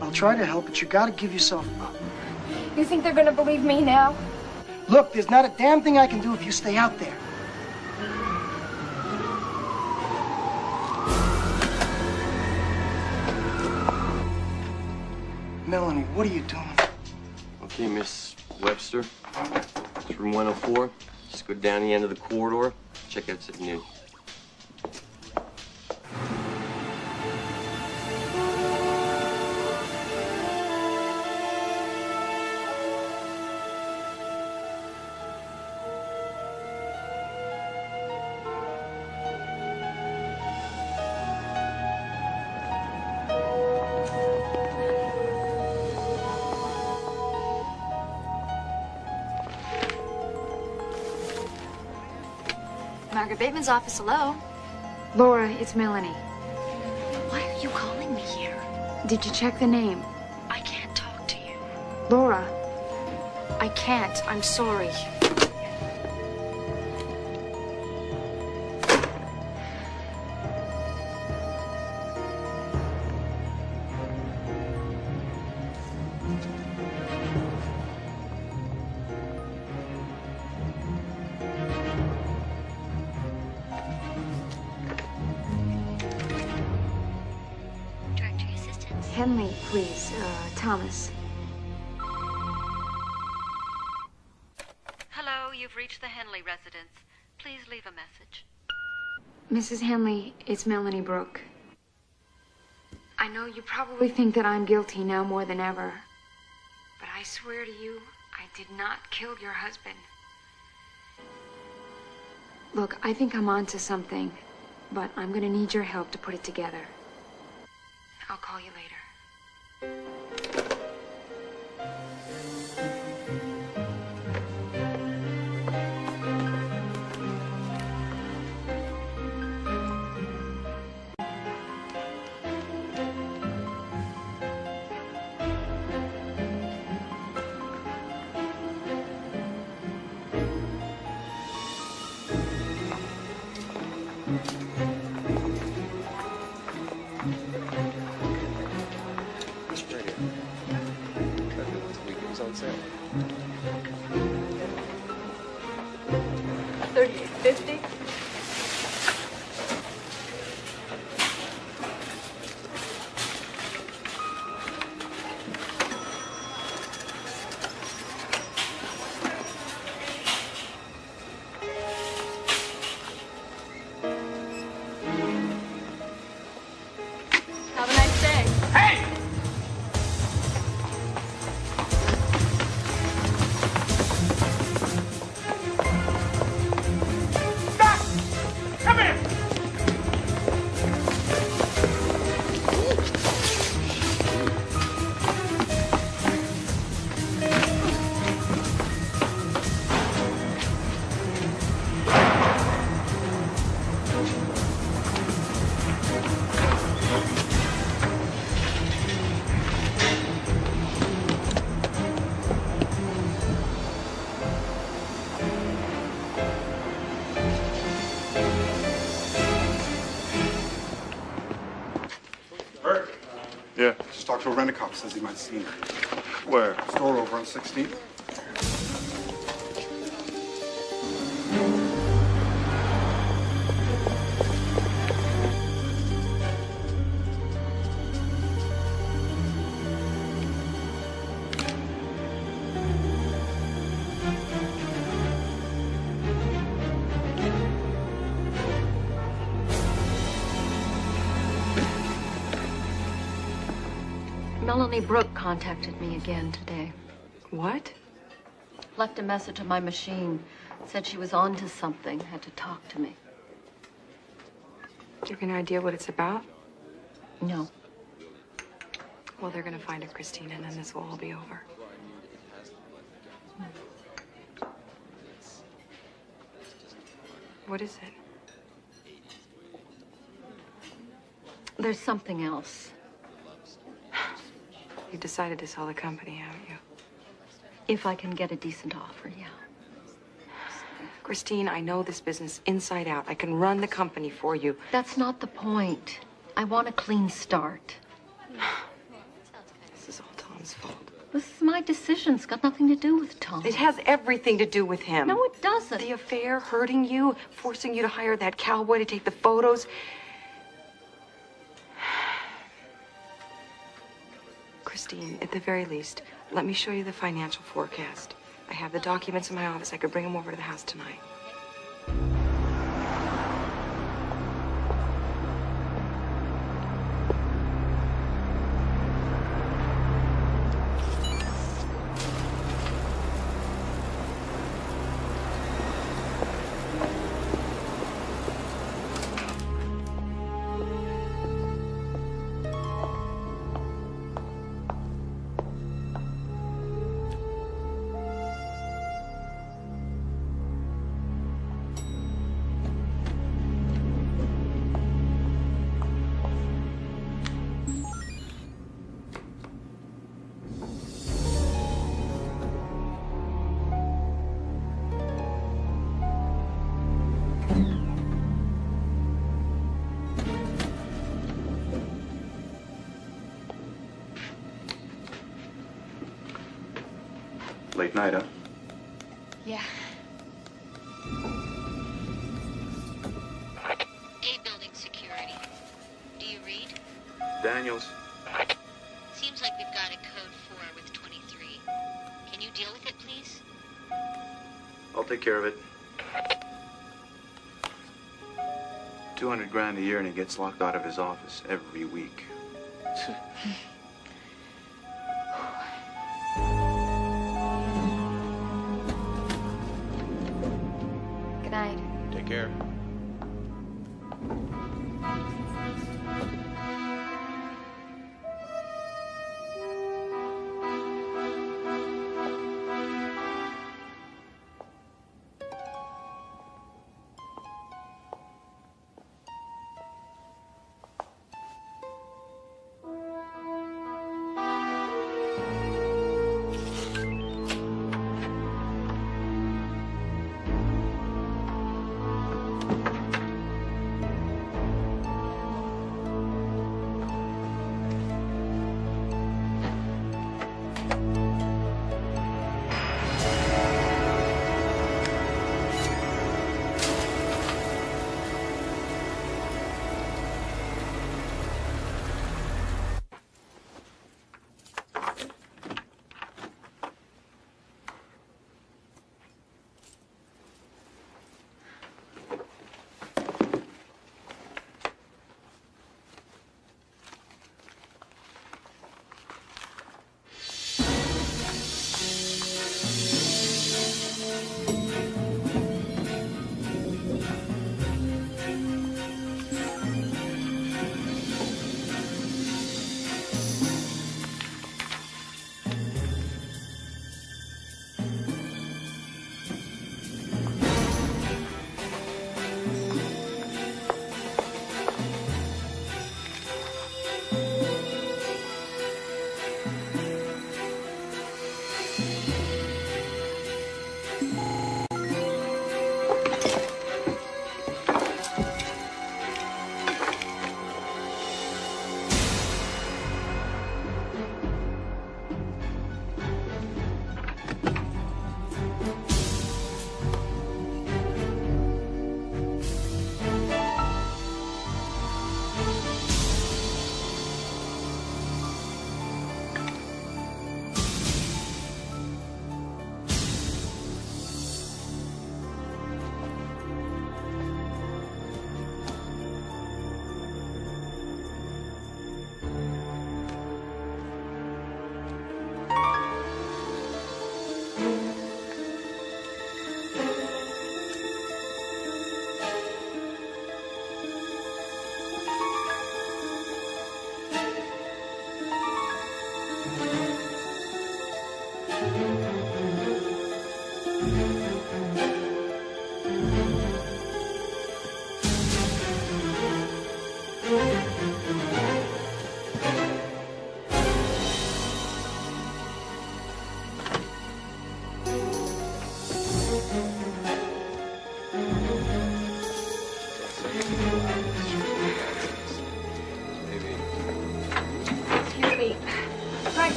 I'll try to help, but you gotta give yourself up. You think they're gonna believe me now? Look, there's not a damn thing I can do if you stay out there. Melanie, what are you doing? Okay, Miss Webster. It's room 104. Just go down the end of the corridor. Check out at noon. Margaret Bateman's office, hello. Laura, it's Melanie. Why are you calling me here? Did you check the name? I can't talk to you. Laura, I can't. I'm sorry. Henley, please. Thomas. Hello, you've reached the Henley residence. Please leave a message. Mrs. Henley, it's Melanie Brooke. I know you probably think that I'm guilty now more than ever. But I swear to you, I did not kill your husband. Look, I think I'm onto something, but I'm gonna need your help to put it together. I'll call you later. Right here. Last week it was on sale. $38.50. Have a nice day. Hey! Stop! Come here! Bert, Yeah. just talked to a rent-a-cop. Says he might see you. Where? Store over on 16th. Melanie Brooke contacted me again today. What? Left a message on my machine. Said she was on to something. Had to talk to me. You have any idea what it's about? No. Well, they're gonna find her, Christine, and then this will all be over. What is it? There's something else. You decided to sell the company, haven't you? If I can get a decent offer, yeah. Christine, I know this business inside out. I can run the company for you. That's not the point. I want a clean start. This is all Tom's fault. This is my decision. It's got nothing to do with Tom. It has everything to do with him. No, it doesn't. The affair, hurting you, forcing you to hire that cowboy to take the photos. Christine, at the very least, let me show you the financial forecast. I have the documents in my office. I could bring them over to the house tonight. Late night, huh? Yeah. A building security. Do you read? Daniels. Seems like we've got a code 4 with 23. Can you deal with it, please? I'll take care of it. 200 grand a year and he gets locked out of his office every week. Good night. Take care.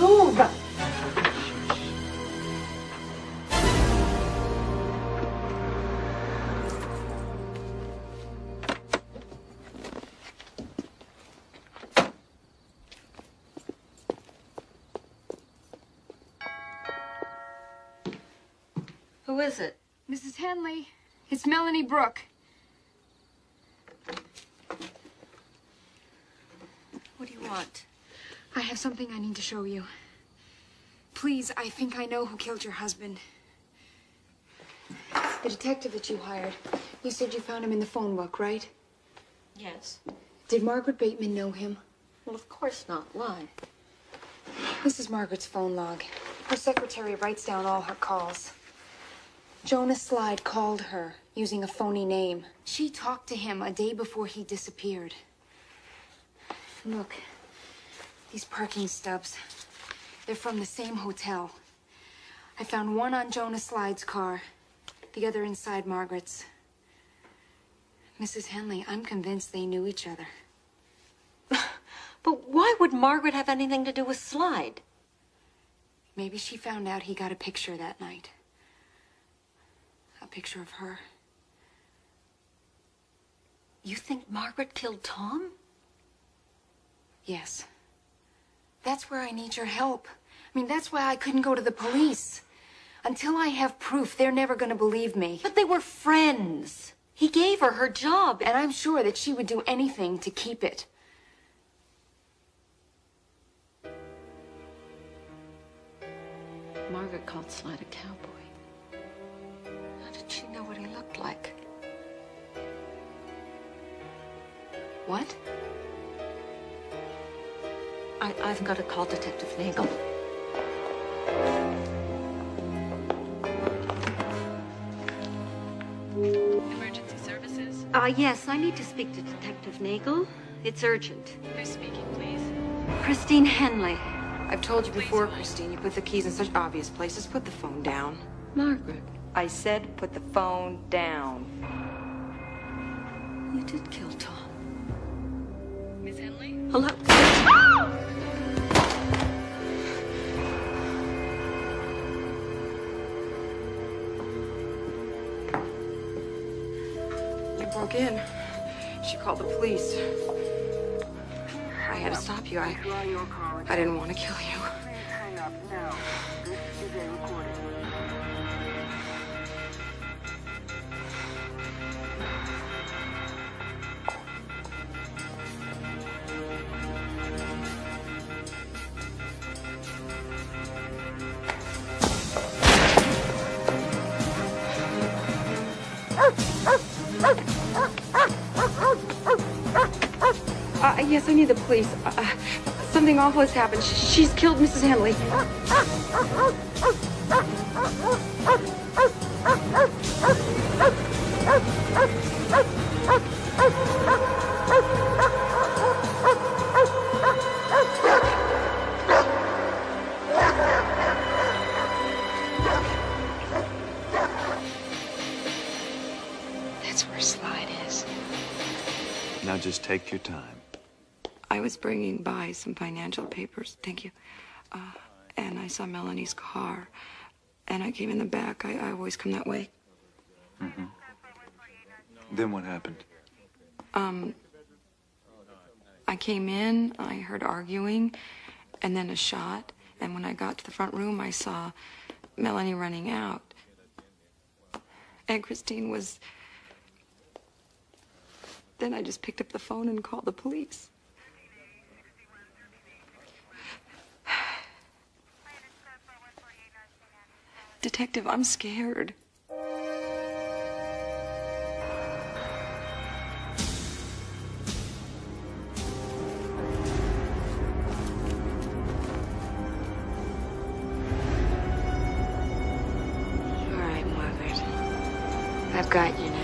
Move! Who is it? Mrs. Henley, it's Melanie Brooke. What do you want? I have something I need to show you. Please, I think I know who killed your husband. The detective that you hired. You said you found him in the phone book, right? Yes. Did Margaret Bateman know him? Well, of course not. Why? This is Margaret's phone log. Her secretary writes down all her calls. Jonah Slide called her using a phony name. She talked to him a day before he disappeared. Look, these parking stubs. They're from the same hotel. I found one on Jonah Slide's car, the other inside Margaret's. Mrs. Henley, I'm convinced they knew each other. But why would Margaret have anything to do with Slide? Maybe she found out he got a picture that night. A picture of her. You think Margaret killed Tom? Yes. That's where I need your help. I mean, that's why I couldn't go to the police. Until I have proof, they're never going to believe me. But they were friends. He gave her her job. And I'm sure that she would do anything to keep it. Margaret called Slide a cowboy. How did she know what he looked like? What? I've got to call Detective Nagel. Emergency services? Yes, I need to speak to Detective Nagel. It's urgent. Who's speaking, please? Christine Henley. I've told you before, Christine, you put the keys in such obvious places. Put the phone down. Margaret. I said put the phone down. You did kill Tom. Miss Henley? Hello? You broke in. She called the police. I had to stop you. I didn't want to kill you. Hang up now. This is a recording. Yes, I need the police. Something awful has happened. She's killed Mrs. Henley. That's where Slide is. Now just take your time. I was bringing by some financial papers. Thank you. And I saw Melanie's car. And I came in the back. I always come that way. Mm-hmm. Then what happened? I came in, I heard arguing, and then a shot. And when I got to the front room, I saw Melanie running out. And Christine was... Then I just picked up the phone and called the police. Detective, I'm scared. All right, Margaret. I've got you now.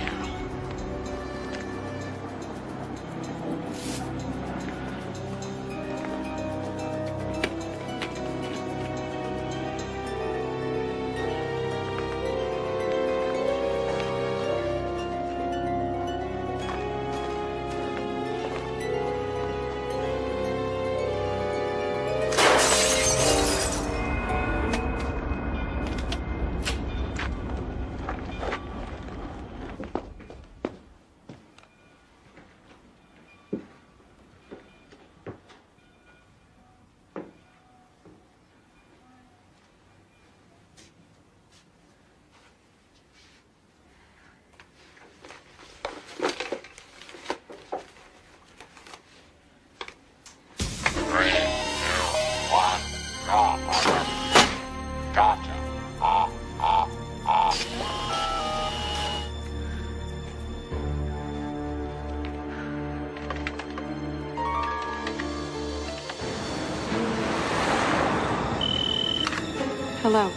Hello.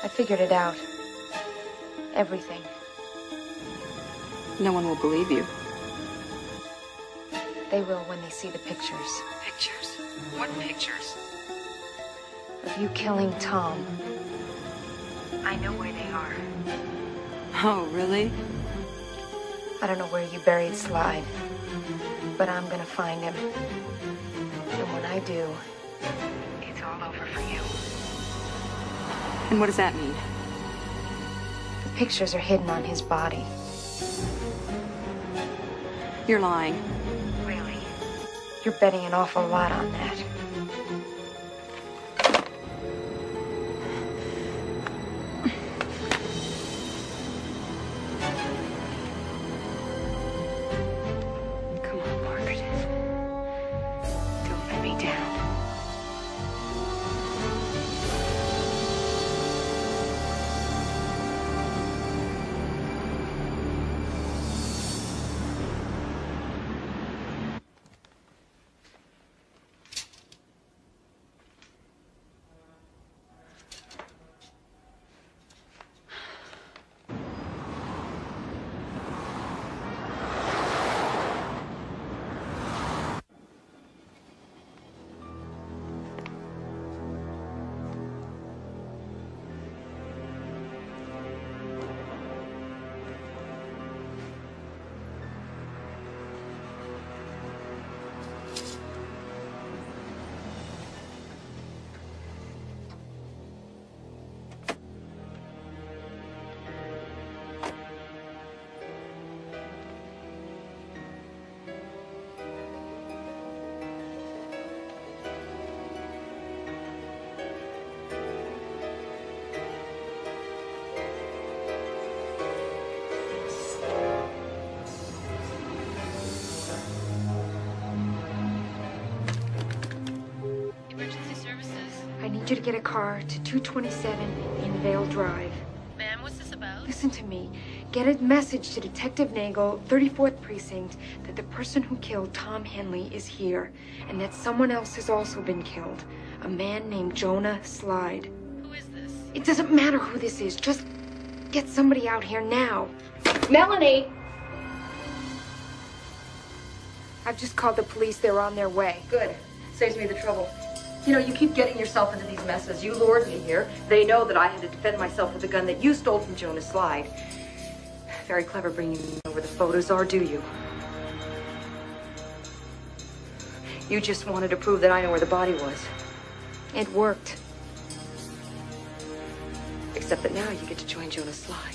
I figured it out. Everything. No one will believe you. They will when they see the pictures. Pictures? What pictures? Of you killing Tom. I know where they are. Oh, really? I don't know where you buried Slide, but I'm gonna find him. And when I do, it's all over for you. And what does that mean? The pictures are hidden on his body. You're lying. Really? You're betting an awful lot on that. Come on, Margaret. Don't let me down. Emergency services? I need you to get a car to 227 in Vale Drive. Ma'am, what's this about? Listen to me. Get a message to Detective Nagel, 34th Precinct, that the person who killed Tom Henley is here, and that someone else has also been killed. A man named Jonah Slide. Who is this? It doesn't matter who this is. Just get somebody out here now. Melanie! I've just called the police. They're on their way. Good. Saves me the trouble. You know, you keep getting yourself into these messes. You lured me here. They know that I had to defend myself with the gun that you stole from Jonah Slide. Very clever bringing me over the photos, or do you? You just wanted to prove that I know where the body was. It worked. Except that now you get to join Jonah Slide.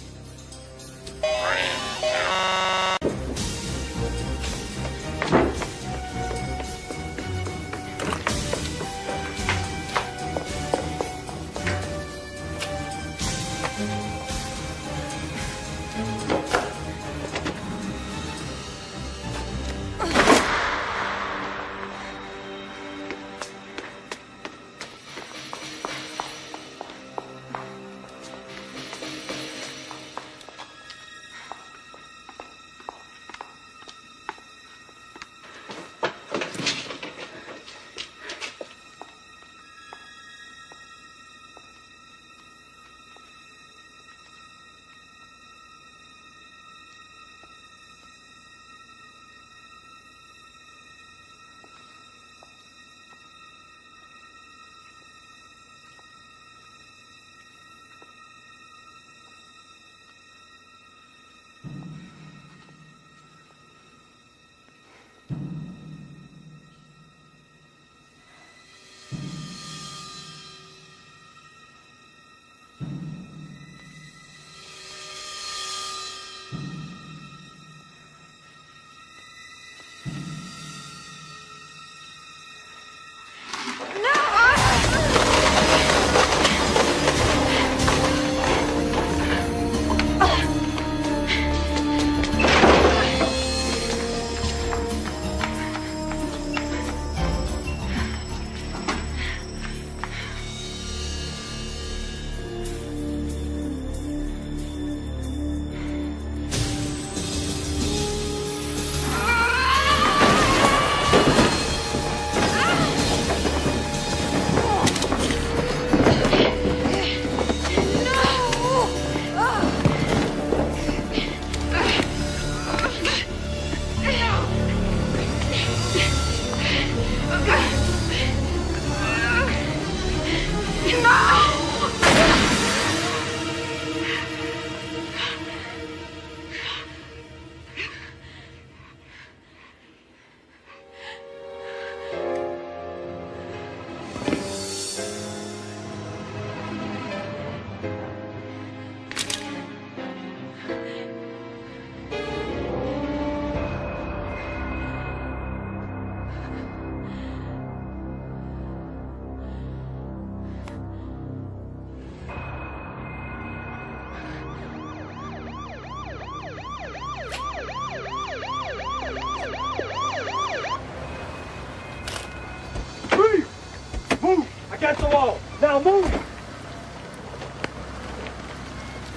against the wall. Now move!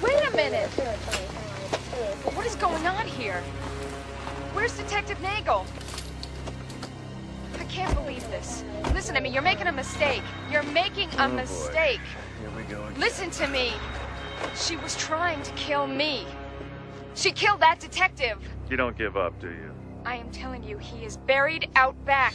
Wait a minute! What is going on here? Where's Detective Nagel? I can't believe this. Listen to me, you're making a mistake. You're making a mistake. Here we go again. Listen to me. She was trying to kill me. She killed that detective. You don't give up, do you? I am telling you, he is buried out back.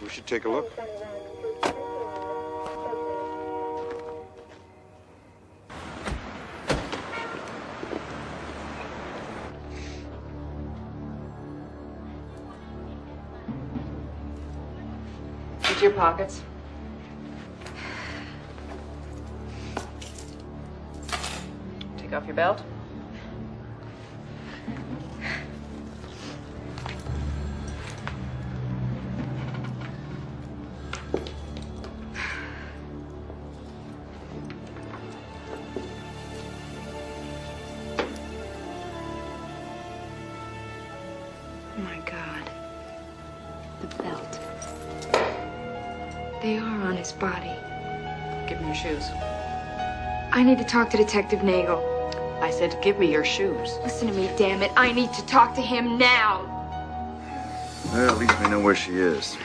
We should take a look. Into your pockets. Take off your belt. Oh my God. The belt. They are on his body. Give me your shoes. I need to talk to Detective Nagel. I said, give me your shoes. Listen to me, damn it. I need to talk to him now. Well, at least we know where she is.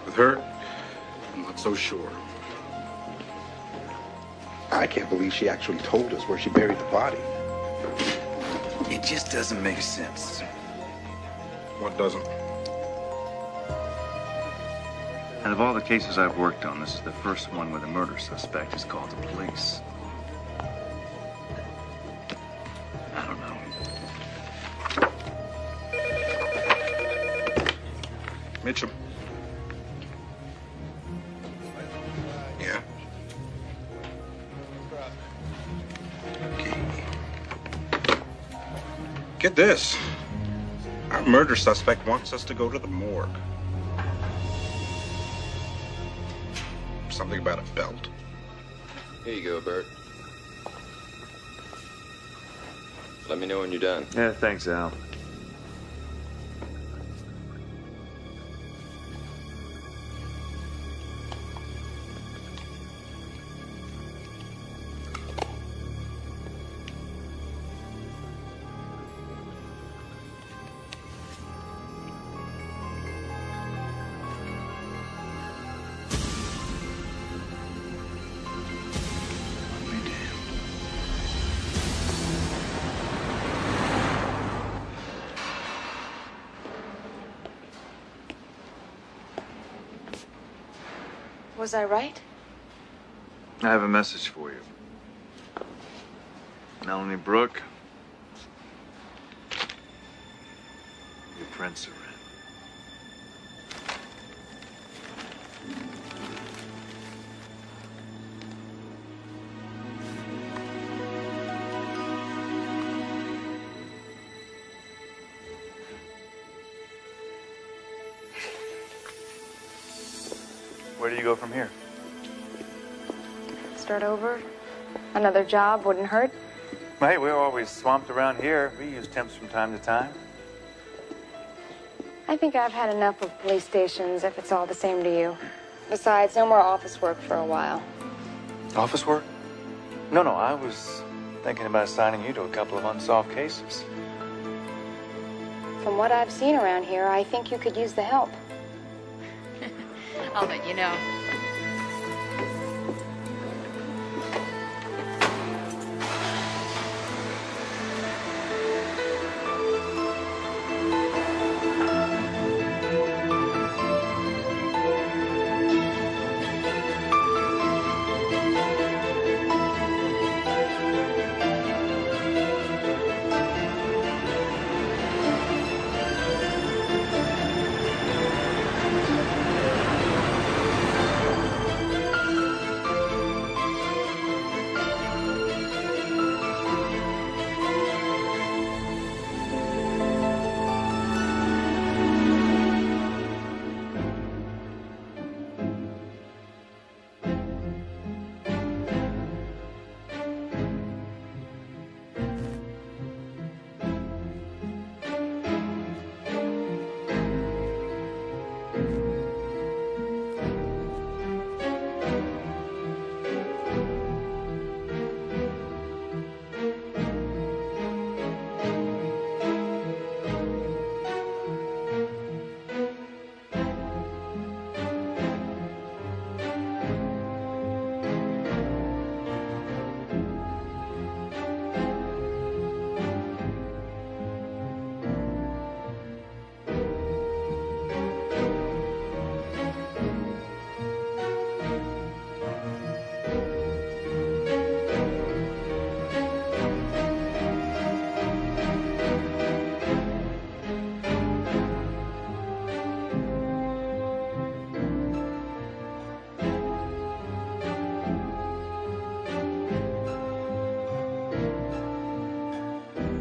With her, I'm not so sure. I can't believe she actually told us where she buried the body. It just doesn't make sense. What doesn't? Out of all the cases I've worked on, this is the first one where the murder suspect has called the police. I don't know. Mitchum. Yeah. Okay. Get this. Our murder suspect wants us to go to the morgue. Something about a belt. Here you go, Bert. Let me know when you're done. Yeah, thanks, Al. Was I right? I have a message for you. Melanie Brooke, your prints are in. Where do you go from here? Start over. Another job wouldn't hurt. Hey, we're always swamped around here. We use temps from time to time. I think I've had enough of police stations, if it's all the same to you. Besides, no more office work for a while. Office work? No, I was thinking about assigning you to a couple of unsolved cases. From what I've seen around here, I think you could use the help. I'll let you know.